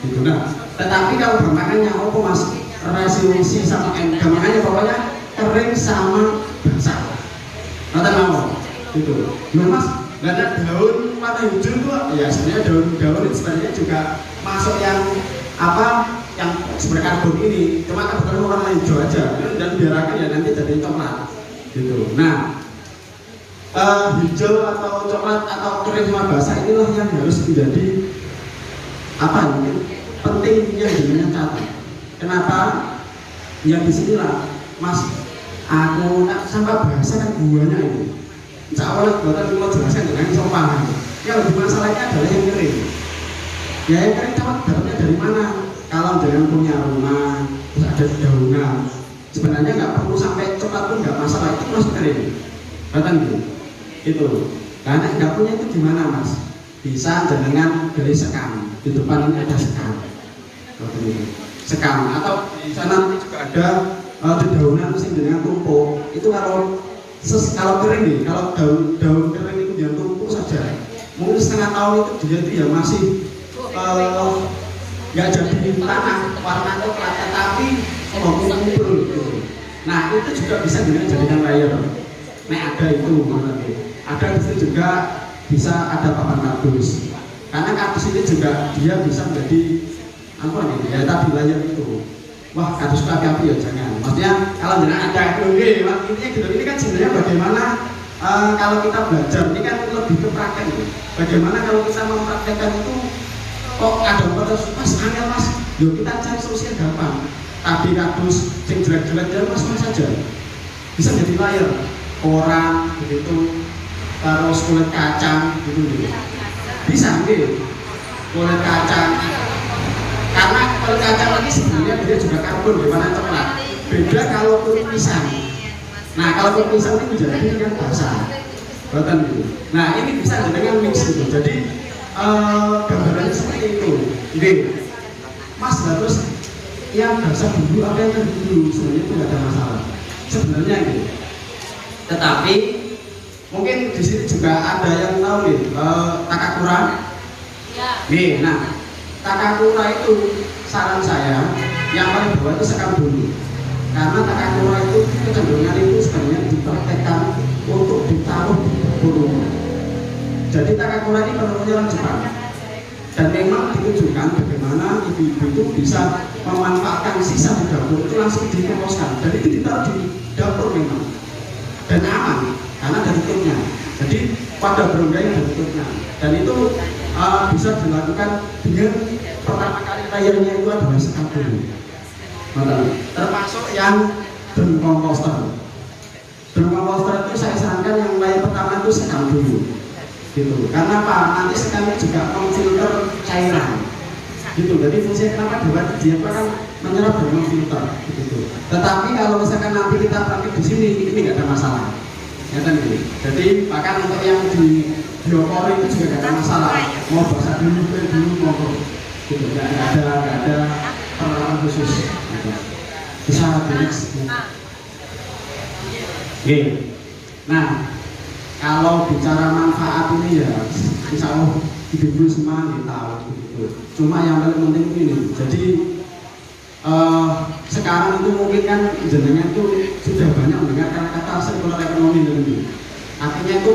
gitu. Nah, tetapi kalau gampangannya apa mas, rasio C sama N, gampangannya pokoknya kering sama basah. Ngerti mau? Gitu. Nah mas, karena daun warna hijau itu ya sebenarnya daun sebenarnya juga masuk yang apa yang seperti karbon ini, cuma kebetulan warna hijau aja dan biarkan ya nanti jadi coklat gitu. Nah hijau atau coklat atau kering sama basah inilah yang harus menjadi apa mungkin pentingnya dengan catat. Kenapa? Ya disinilah mas aku nak sampah basah kan buahnya itu. Insya Allah buatan mau jelaskan dengan sopan. Yang lebih masalahnya adalah yang kering. Ya yang kering catat dapatnya dari mana? Kalau jangan punya rumah terus ada daunan, sebenarnya nggak perlu sampai coklat pun nggak masalah, itu masih kering. Betul gitu. Itu karena nggak punya itu gimana mas, bisa dengan beli sekam di depan ini ada sekam atau di sana juga ada dedaunan mesin dengan tumpuk itu kalau kering nih, kalau daun kering itu dia tumpuk saja mungkin setengah tahun itu dia itu ya masih nggak jadi tanah warna coklat tetapi ngumpul gitu. Nah itu juga bisa dengan jadikan layer. Nah ada itu ada di situ juga bisa ada papan kardus. Karena kardus ini juga dia bisa menjadi apa nih ya tadi layar itu. Wah kardus api-api ya jangan. Maksudnya kalau jangan ada intinya gitu. Ini kan sebenarnya bagaimana kalau kita belajar ini kan lebih ke praktek gitu. Bagaimana kalau kita mempraktekkan itu kok ada batas mas angel mas, yuk kita cari solusi yang gampang. Tadi kardus sing jelek-jelek ya mas saja bisa jadi layar. Koran begitu, terus kulit kacang gitu bisa gitu, kulit kacang karena kulit kacang lagi sebenarnya dia juga karbon gimana coklat beda kalau kulit pisang. Nah kalau kulit pisang ini menjadi kan basah betul gitu. Nah ini bisa dengan mix gitu, jadi gambarannya seperti itu gitu. Mas harus yang basah dulu apa yang terdiri dulu sebenarnya itu nggak ada masalah sebenarnya gitu. Tetapi mungkin di sini juga ada yang tahu nih takakura. Nih, nah takakura itu saran saya yang paling bawah itu sekam dulu. Karena takakura itu kecenderungan itu sebenarnya dipraktekkan untuk ditaruh di dapur. Jadi takakura ini penurunnya orang Jepang. Dan memang ditunjukkan bagaimana ibu-ibu itu bisa memanfaatkan sisa di dapur itu langsung dikomposkan. Dan itu ditaruh di dapur memang. Dan aman karena ada tutupnya. Jadi pada berongga yang ada tutupnya. Dan itu bisa dilakukan dengan pertama kali layarnya itu adalah sekam dulu. Termasuk yang den komposter. Berkomposter itu saya sarankan yang layer pertama itu sekam dulu, gitu. Karena apa? Nanti sekam juga memfilter cairan, gitu. Jadi fungsinya kenapa dia kan menyerap dan memfilter, gitu. Tetapi kalau misalkan nanti kita praktik di sini, ini nggak ada masalah, ya kan gitu. Jadi bahkan untuk yang di biopori itu juga nggak ada masalah. Mau basah dulu, mau gitu. Nggak ada peralatan khusus. Gitu. Bisa next. Oke. Nah, kalau bicara manfaat ini ya, insya Allah ibu-ibu semua kita tahu gitu. Cuma yang paling penting ini, jadi sekarang itu mungkin kan jenengan itu sudah banyak mendengar kata sirkular ekonomi ini. Artinya itu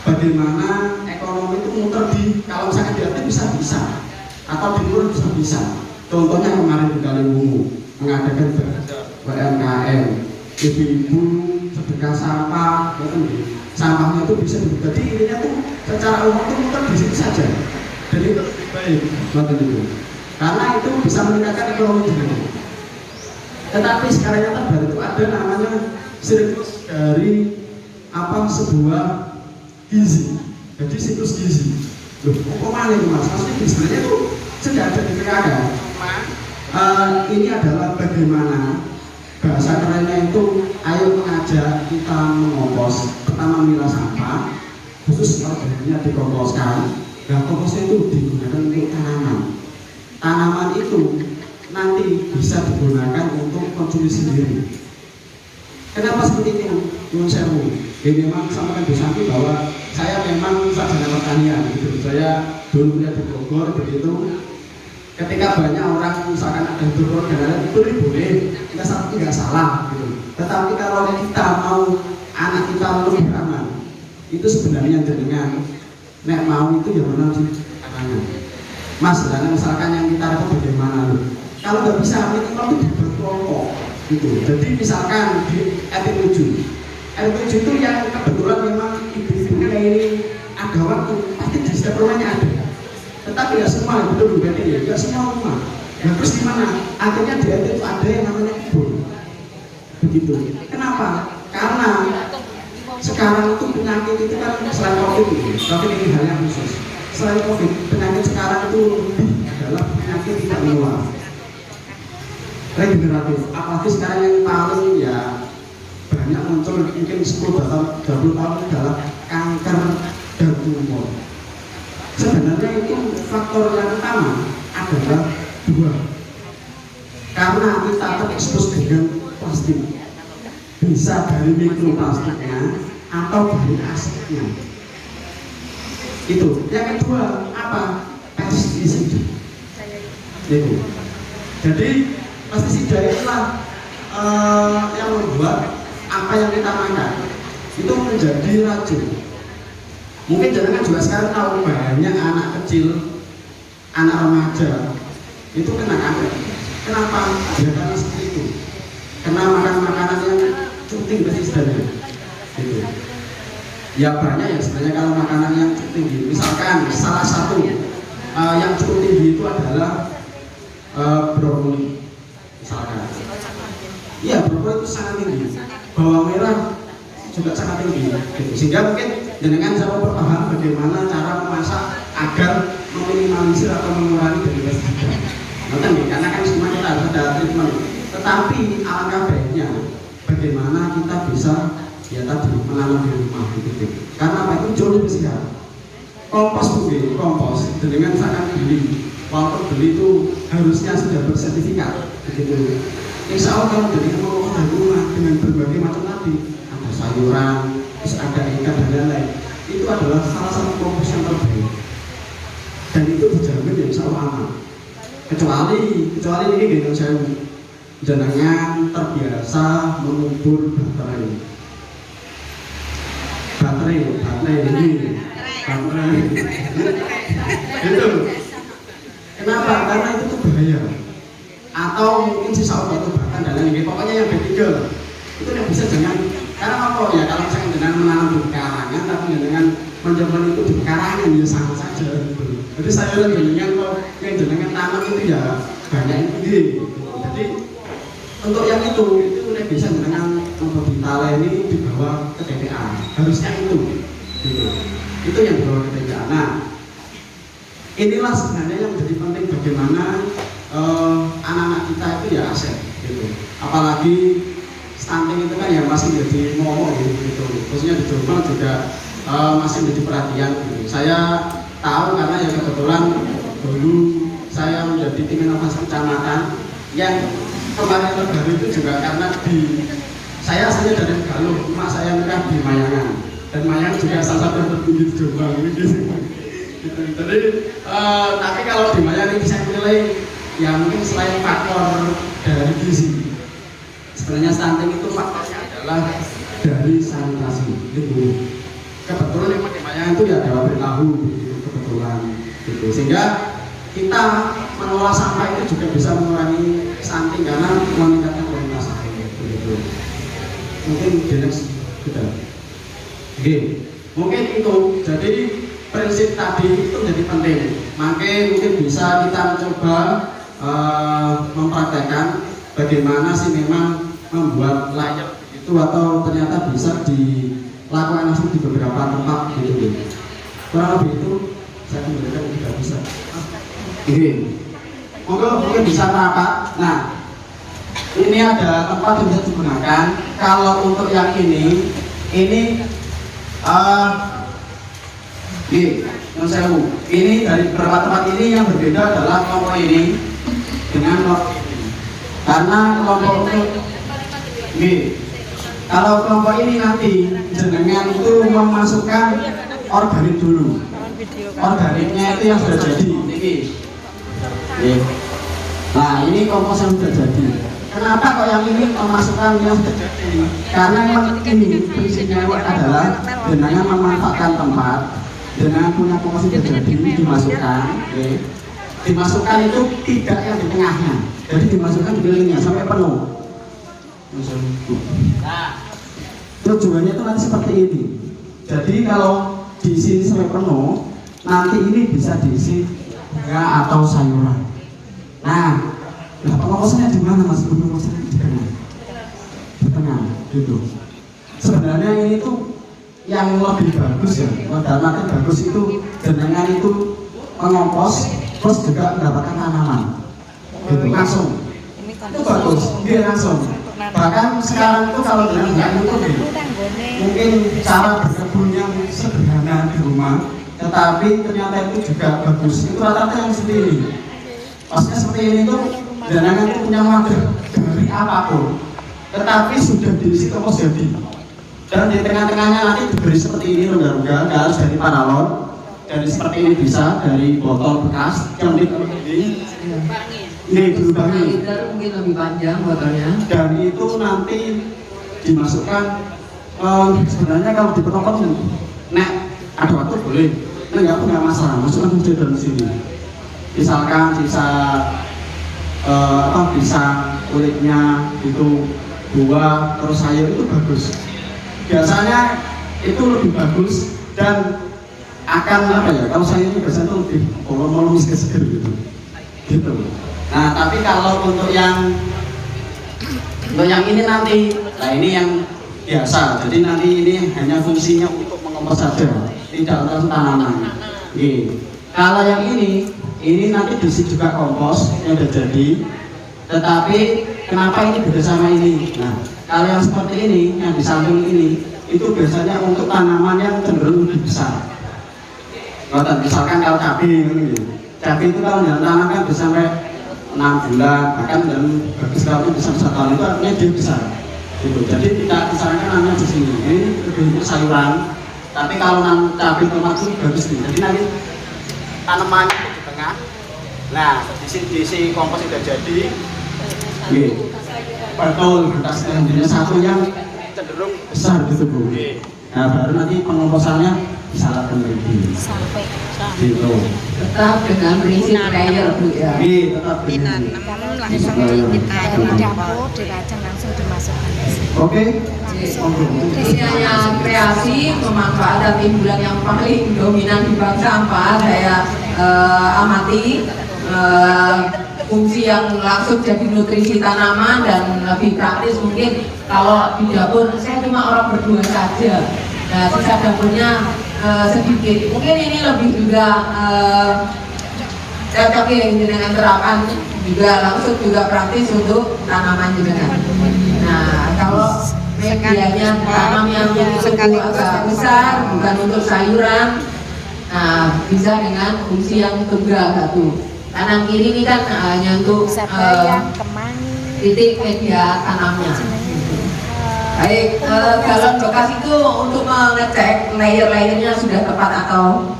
bagaimana ekonomi itu muter di, kalau misalkan diarti bisa atau di luar bisa. Contohnya kemarin di Kaliwungu mengadakan UMKM, ibu-ibu sedekah sampah, sampahnya itu bisa dibuka. Jadi intinya tuh secara umum itu muter di situ saja. Jadi itu baik, itu. Karena itu bisa meningkatkan ekonomi juga. Tetapi sekarang yang terbaru itu ada namanya siklus dari sebuah gizi. Jadi siklus gizi. Loh, kok mana itu mas? Maksudnya sebenarnya itu sudah ada di PKK. Ini adalah bagaimana bahasa kerennya itu, ayo mengajak kita mengompos, pertama memilah sampah, khusus kalau bahannya dikomposkan. Nah, komposnya itu digunakan untuk tanaman itu nanti bisa digunakan untuk konsumsi sendiri. Kenapa seperti itu? Menurut saya, memang sampaikan Bu Santi bahwa saya memang sarjana pertanian gitu. Saya dulu kuliah di Bogor begitu. Ketika banyak orang misalkan ada turun dan itu boleh, kita nggak salah gitu. Tetapi kalau kita mau anak kita lebih beramal, itu sebenarnya jenengan nek mau itu ya benar sih katanya. Mas, karena misalkan yang kita itu bagaimana loh? Kalau nggak bisa minimal itu dibuat kelompok gitu. Jadi misalkan di RT7 itu yang kebetulan memang ibu-ibunya ini ada waktu, pasti di setiap rumahnya ada. Tetapi ya semua, betul berarti ya, nggak semua rumah. Nah terus gimana? Akhirnya di RT itu ada yang namanya kebun. Begitu. Kenapa? Karena sekarang itu penyakit itu kan selain COVID ini hal yang khusus. Selain COVID, penyakit sekarang itu lebih adalah penyakit tidak menular, regeneratif. Apalagi sekarang yang paling ya banyak muncul mungkin 10 tahun, 20 tahun adalah kanker dan tumor. Sebenarnya itu faktor yang utama adalah dua. Karena kita terekspos dengan plastik, bisa dari mikroplastiknya atau dari asetnya. Itu. Yang kedua apa? Pestisida. Itu. Jadi pestisida itulah yang membuat apa yang kita makan itu menjadi racun. Mungkin jangan juga sekarang tahu banyak anak kecil, anak remaja itu kena kanker. Kenapa? Ya karena seperti itu. Kena makan makanan yang cukup pestisidanya. Gitu. Ya banyak ya sebenarnya kalau makanan yang cukup tinggi. Misalkan salah satu yang cukup tinggi itu adalah brokoli. Misalkan. Iya, brokoli itu sangat tinggi. Bawang merah juga sangat tinggi. Gitu. Sehingga mungkin jenengan saya berpaham bagaimana cara memasak agar meminimalisir atau mengurangi dari pestisida. Karena kan semua kita harus ada treatment. Tetapi alangkah baiknya bagaimana kita bisa ya tadi menanam di rumah gitu. Karena apa itu jauh lebih sehat. Kompos bumi, kompos dengan misalkan beli, walaupun beli itu harusnya sudah bersertifikat begitu. Insya Allah kalau jadi mau dari rumah dengan berbagai macam tadi, ada sayuran, terus ada ikan dan lain-lain, itu adalah salah satu kompos yang terbaik. Dan itu dijamin ya insya Allah aman. Kecuali ini gitu saya jenengan terbiasa mengubur baterai ini itu. Kenapa? Karena itu tuh bahaya. Atau mungkin sisa batu batan dan lain-lain. Pokoknya yang B3 itu yang bisa jangan. Karena apa ya? Kalau misalnya dengan menanam di karangan, tapi dengan mencoba itu di karangan ya sama saja. Gitu. Jadi saya lihat jenengan kok yang jenengan tanam itu ya banyak itu. Jadi untuk yang itu bisa dengan membintala ini dibawa ke TPA, harusnya itu gitu. Itu yang dibawa ke TPA. Nah, inilah sebenarnya yang menjadi penting bagaimana anak-anak kita itu ya aset gitu. Apalagi stunting itu kan ya masih menjadi momok gitu. Khususnya di Jombang juga masih menjadi perhatian gitu. Saya tahu karena ya kebetulan dulu saya menjadi tim inovasi kecamatan yang kemarin terbaru itu juga karena saya aslinya dari Galuh, cuma saya nikah di Mayangan dan Mayangan juga salah satu yang tertinggi di Jombang gitu. Jadi tapi kalau di Mayangan ini saya menilai ya mungkin selain faktor dari gizi, sebenarnya stunting itu faktornya adalah dari sanitasi gitu. Kebetulan yang di Mayangan itu ya Dewa Beritahu gitu, kebetulan gitu. Sehingga kita mengolah sampah itu juga bisa mengurangi stunting karena meningkatkan kualitas air gitu. Mungkin next kita. Oke, mungkin itu. Jadi prinsip tadi itu menjadi penting. Makanya mungkin bisa kita mencoba mempraktekkan bagaimana sih memang membuat layak itu atau ternyata bisa dilakukan langsung di beberapa tempat gitu. Kurang lebih itu saya kembalikan tidak bisa. Mungkin bisa rapat. Nah, ini ada tempat yang bisa digunakan. Kalau untuk yang ini ini dari beberapa tempat ini yang berbeda adalah kelompok ini dengan kelompok ini. Karena kelompok kalau kelompok ini nanti jenengan itu memasukkan organik dulu. Organiknya itu yang sudah jadi. Nah, ini kompos yang sudah jadi. Kenapa kok yang ini memasukkan yang sudah jadi? Karena memang ini prinsipnya adalah dengan memanfaatkan tempat, dengan punya kompos yang sudah jadi dimasukkan. Dimasukkan itu tidak yang di tengahnya, jadi dimasukkan di kelilingnya sampai penuh. Nah, tujuannya itu nanti seperti ini. Jadi kalau diisi sampai penuh, nanti ini bisa diisi bunga atau sayuran. Nah, pengomposannya di mana mas? Pengomposannya di tengah, gitu. Sebenarnya ini tuh yang lebih bagus ya, dalam arti bagus itu jenengan itu mengompos, terus juga mendapatkan tanaman, gitu langsung. Itu bagus, dia langsung. Bahkan sekarang itu kalau dengan itu mungkin cara berkebun yang sederhana di rumah, tetapi ternyata itu juga bagus. Itu rata-rata yang seperti ini. Maksudnya seperti ini tuh jenengan itu punya wadah dari apapun, tetapi sudah diisi kompos jadi. Dan di tengah-tengahnya nanti diberi seperti ini rongga-rongga, nggak harus dari paralon. Dari seperti ini bisa dari botol bekas yang dilubangi. Ini dilubangi.
Mungkin lebih panjang botolnya. Dan
itu nanti dimasukkan. Sebenarnya kalau di penopang, ada waktu boleh. Nggak masalah. Masukkan saja dalam sini. Misalkan sisa bisa kulitnya itu buah terus sayur itu bagus. Biasanya itu lebih bagus dan akan kalau sayur itu biasanya lebih bolong seger gitu. Nah tapi kalau untuk yang ini nanti, nah ini yang biasa. Jadi nanti ini hanya fungsinya untuk mengompos saja, tidak untuk tanaman. Kalau yang ini nanti diisi juga kompos yang sudah jadi, tetapi kenapa ini beda sama ini? Nah, kalau yang seperti ini, yang di samping ini, itu biasanya untuk tanaman yang cenderung lebih besar. Misalkan kalau cabai itu kalau ditanam kan bisa sampai 6 bulan, bahkan dan bagus kalau bisa 1 tahun itu artinya dia besar. Gitu. Jadi tidak disarankan namanya di sini. Ini lebih untuk sayuran, tapi kalau nanam cabai tomat itu bagus nih. Jadi nanti tanamannya di tengah. Nah, diisi kompos sudah jadi. Betul, batasnya satu yang cenderung besar gitu Bu. Nah, baru nanti pengomposannya disalahkan lagi. Sampai gitu.
Tetap dengan prinsip layer Bu ya.
Tetap dengan
langsung kita dapur diracang langsung dimasukkan.
Oke.
Ini hanya kreasi pemanfaatan timbulan yang paling dominan di bank sampah saya amati. fungsi yang langsung jadi nutrisi tanaman dan lebih praktis. Mungkin kalau di dapur saya cuma orang berdua saja, nah sisa dapurnya sedikit, mungkin ini lebih juga cocok ya dengan terapan juga langsung juga praktis untuk tanaman juga. Nah kalau medianya tanam yang agak besar, bukan untuk sayuran, nah bisa dengan fungsi yang tunggal satu. Kanan kiri ini kan hanya untuk titik media tanamnya. Baik, galon bekas itu untuk mengecek layer-layernya sudah tepat atau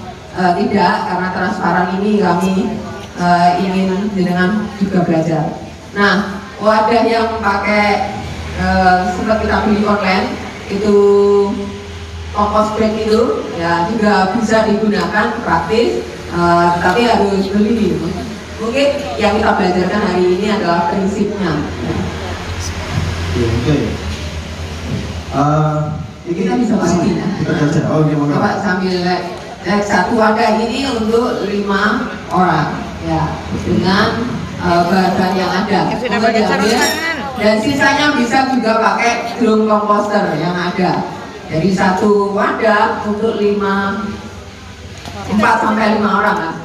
tidak, karena transparan ini kami ingin dengan juga belajar. Nah, wadah yang pakai sempat kita beli online itu kompos bag itu ya juga bisa digunakan praktis, tapi harus beli. Mungkin yang kita belajarkan hari ini adalah prinsipnya.
Oke.
Kita bisa pasti ya.
Kita baca. Oh, gimana?
Bapak sambil satu wadah ini untuk 5 orang ya, dengan bahan yang ada. Dan sisanya bisa juga pakai drum komposter yang ada. Jadi satu wadah untuk 4 sampai 5 orang lah.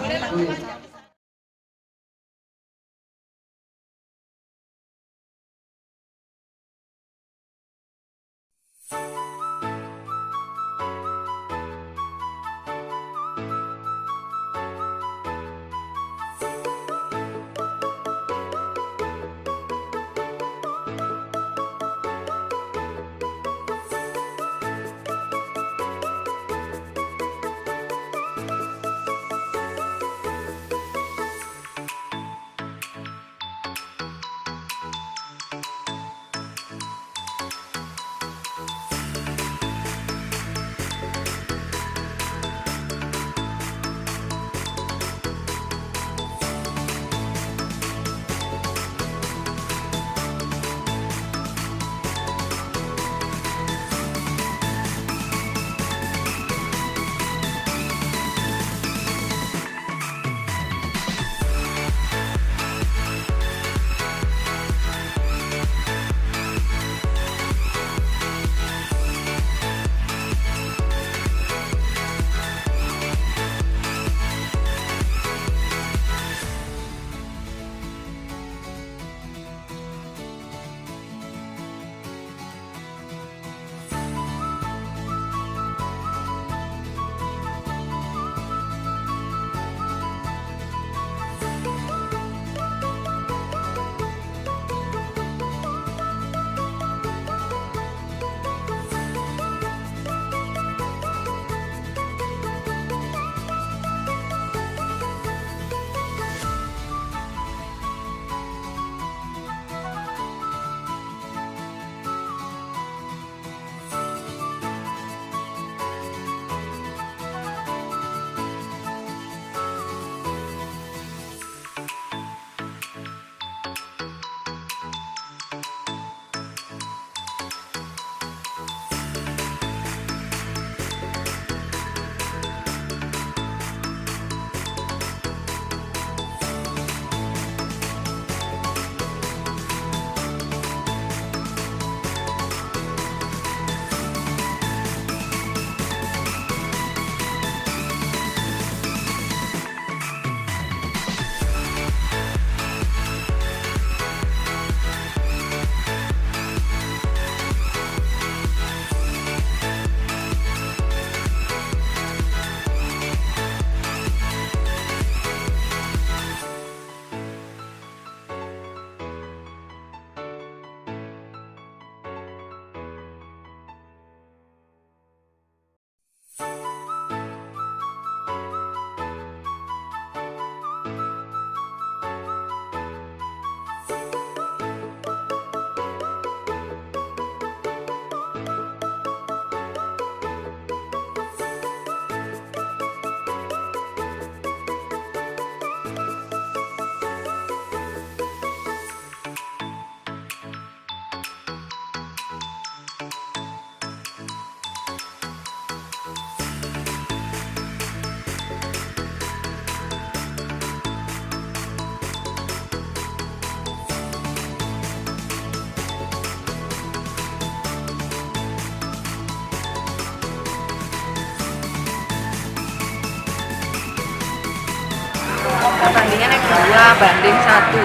Perbandingannya 2:1.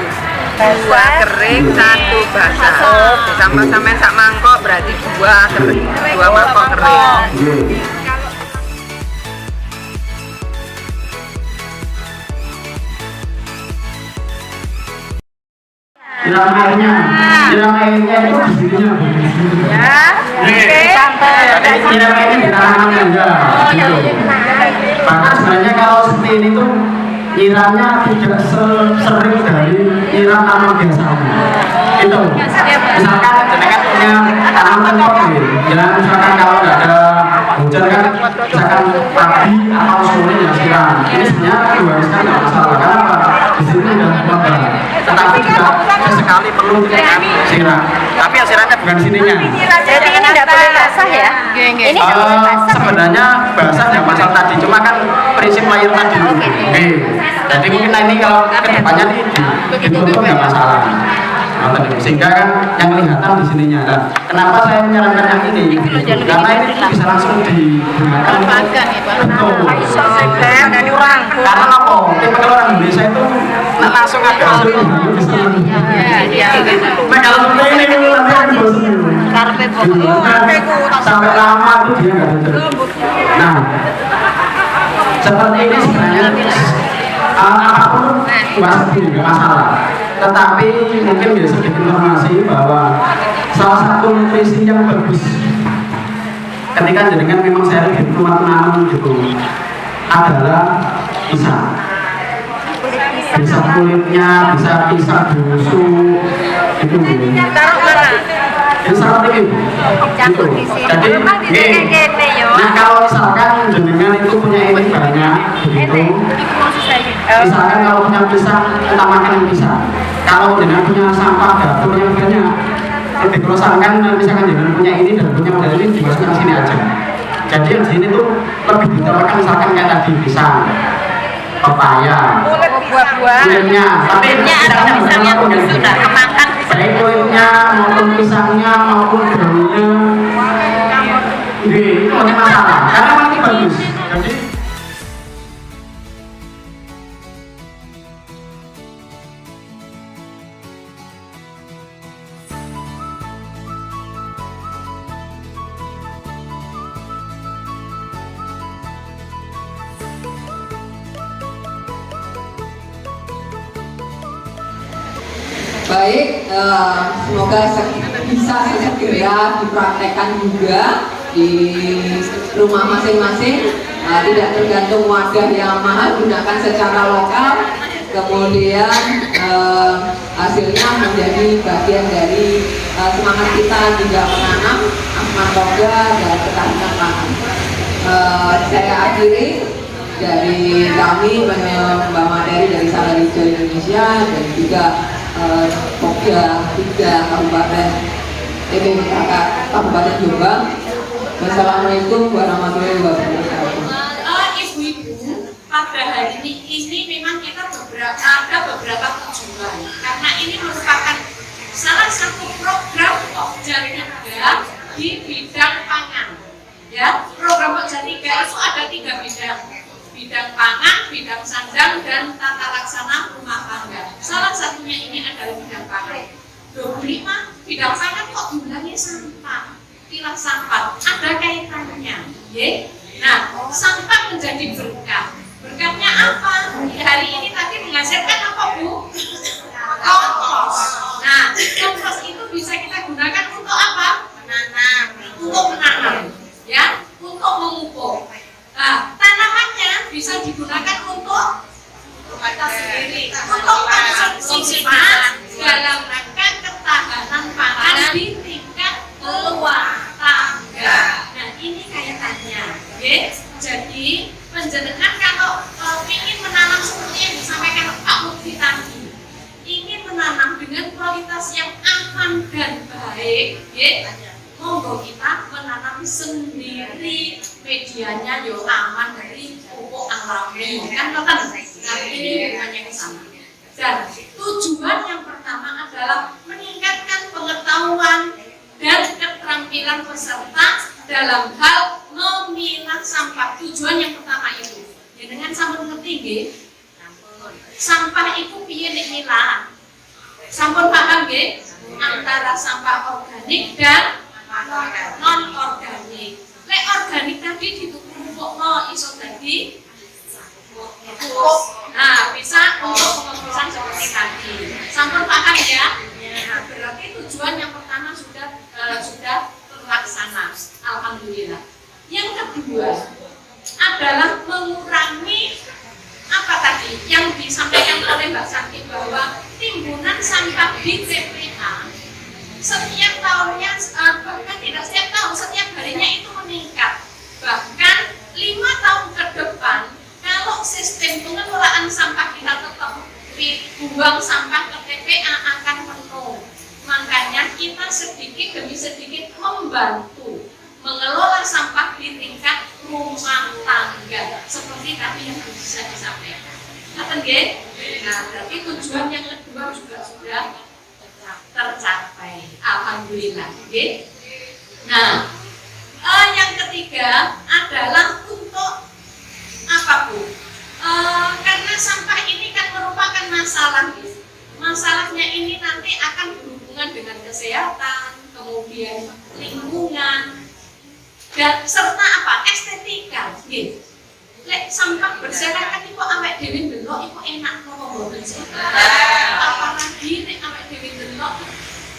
2 kering, 1 basah. Sama-sama sak mangkok berarti 2 kering, 2 mangkok kering.
Siram airnya itu di sininya. Siram airnya di tangannya enggak. Gitu. Bahkan sebenarnya kalau seperti ini tuh nyiramnya tidak sering dari nyiram tanaman biasanya. Itu. Misalkan jenengan punya tanaman kopi, ya misalkan kalau nggak ada hujan kan, misalkan pagi atau sore ya siram. Ini sebenarnya diwariskan nggak masalah. Kenapa? Di sini ada lembab. Tetapi juga sesekali perlu siram. Tapi yang siramnya bukan sininya.
Jadi ini tidak boleh basah ya? Ini tidak boleh basah.
Sebenarnya basah nggak masalah tadi, cuma kan prinsip layar tadi. Jadi mungkin ini kalau kedepannya nih ditutup nggak masalah. Sehingga kan yang kelihatan di sininya. Nah, kenapa saya menyarankan yang ini? Karena ini bisa langsung digunakan. Karena apa? Tipe orang Indonesia itu langsung ada hasilnya. Nah kalau seperti ini nanti akan bosan. Sampai lama itu dia nggak ada. Nah, seperti ini sebenarnya apapun nggak masalah. Tetapi mungkin ya sedikit informasi bahwa salah satu nutrisi yang bagus ketika jenengan memang sharing di rumah menanam gitu adalah pisang. Bisa kulitnya, bisa pisang busuk itu
Taruh mana?
bisa seperti itu. Jadi nah kalau misalkan jenengan itu punya ini banyak begitu, misalkan kalau punya pisang kita makan pisang, kalau jenengan punya sampah dapur yang banyak dikelosakan, misalkan jenengan punya ini dan punya model ini dimasukkan sini aja. Jadi yang di sini tuh lebih ditambahkan misalkan kayak tadi pisang, pepaya, kulitnya, tapi pisangnya
sudah kemakan.
baik kulitnya maupun pisangnya maupun daunnya, itu tidak masalah karena memang ini bagus. Jadi
Baik, semoga bisa segera dipraktekkan juga di rumah masing-masing, tidak tergantung wadah yang mahal, gunakan secara lokal, kemudian hasilnya menjadi bagian dari semangat kita juga menanam aman toga dan ketahanan pangan. Saya akhiri dari kami, Mbak Maderi dari Salar Hijau Indonesia dan juga Pokja 3 Kabupaten TPPKK Kabupaten Jombang. Wassalamualaikum warahmatullahi wabarakatuh.
Ibu-ibu, pada hari ini memang kita ada beberapa tujuan karena ini merupakan salah satu program Pokja 3 di bidang pangan. Ya, program Pokja 3 itu ada 3 bidang. Bidang pangan, bidang sandang, dan tata laksana rumah tangga. Salah satunya ini adalah bidang pangan. 25 bidang pangan kok jumlahnya sampah, pilah sampah, ada kaitannya. Nah, sampah menjadi berkah. Berkahnya apa? Hari ini tadi menghasilkan apa, Bu? Kompos. Nah, kompos itu bisa kita gunakan untuk apa? Menanam. Untuk menanam, ya, untuk memupuk. Nah, tanamannya bisa digunakan untuk kita sendiri, untuk konsumsi dalam rangka ketahanan pangan di tingkat rumah tangga. Nah, ini kaitannya. Jadi, penjenengan kalau ingin menanam seperti yang disampaikan Pak Mufti tadi, ingin menanam dengan kualitas yang aman dan baik, monggo kita menanam sendiri, medianya yo aman dari pupuk alami kan teman. Nah ini hanya ke sana. Dan tujuan yang pertama adalah meningkatkan pengetahuan dan keterampilan peserta dalam hal memilah sampah. Tujuan yang pertama itu. Dengan sampun ngerti nggih? sampah itu piye nek milah. Sampun paham nggih? Antara sampah organik dan non organik. Lek organik tadi ditumpukno iso dadi pupuk. Nah, bisa untuk pengembusan seperti tadi. Sampun paham ya? Nah, berarti tujuan yang pertama sudah terlaksana. Alhamdulillah. Yang kedua adalah mengurangi apa tadi yang disampaikan oleh Mbak Santi bahwa timbunan sampah di TPA setiap tahunnya, bahkan tidak setiap tahun, setiap harinya itu meningkat. Bahkan 5 tahun ke depan, kalau sistem pengelolaan sampah kita tetap buang sampah ke TPA akan penuh. Makanya kita sedikit demi sedikit membantu mengelola sampah di tingkat rumah tangga seperti tadi yang bisa disampaikan. Nah, berarti tujuan yang kedua juga sudah tercapai. Alhamdulillah. Nah, yang ketiga adalah untuk apa Bu? Karena sampah ini kan merupakan masalah. Masalahnya ini nanti akan berhubungan dengan kesehatan, kemudian lingkungan, dan serta apa? Estetika. Lek sampah berserakan itu awake dhewe ndelok iku enak apa mboten sih? Apalagi nek awake dhewe ndelok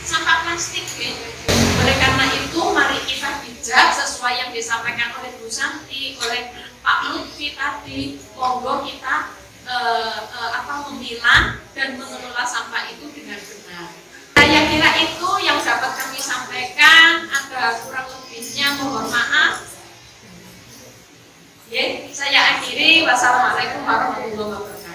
sampah plastik Oleh karena itu mari kita bijak sesuai yang disampaikan oleh Bu Santi, oleh Pak Lutfi tadi. Monggo kita memilah dan mengelola sampah itu dengan benar. Saya kira itu yang dapat kami sampaikan. Ada kurang lebihnya mohon maaf. Saya akhiri. Wassalamualaikum warahmatullahi wabarakatuh.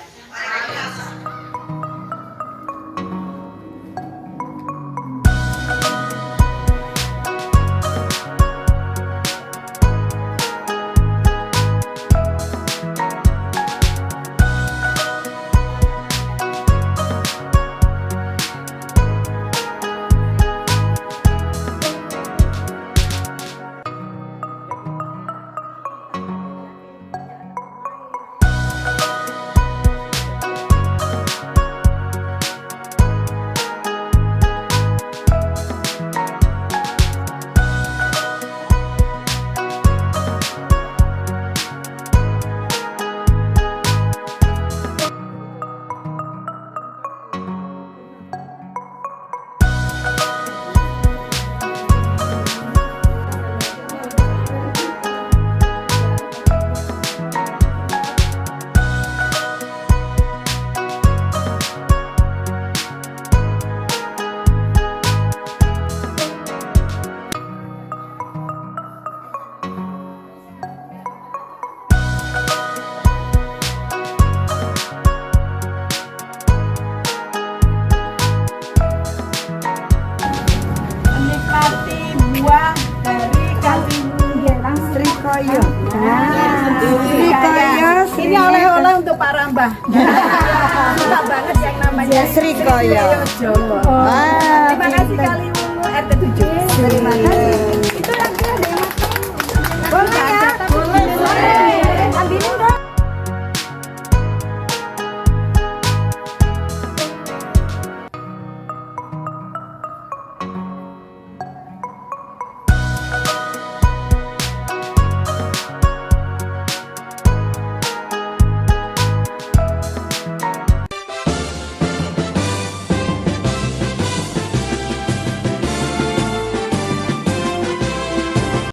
Ini oleh-oleh untuk Pak Rambah. Suka banget yang namanya Srikoyo. Terima kasih Kaliwungu RT 7. Terima kasih.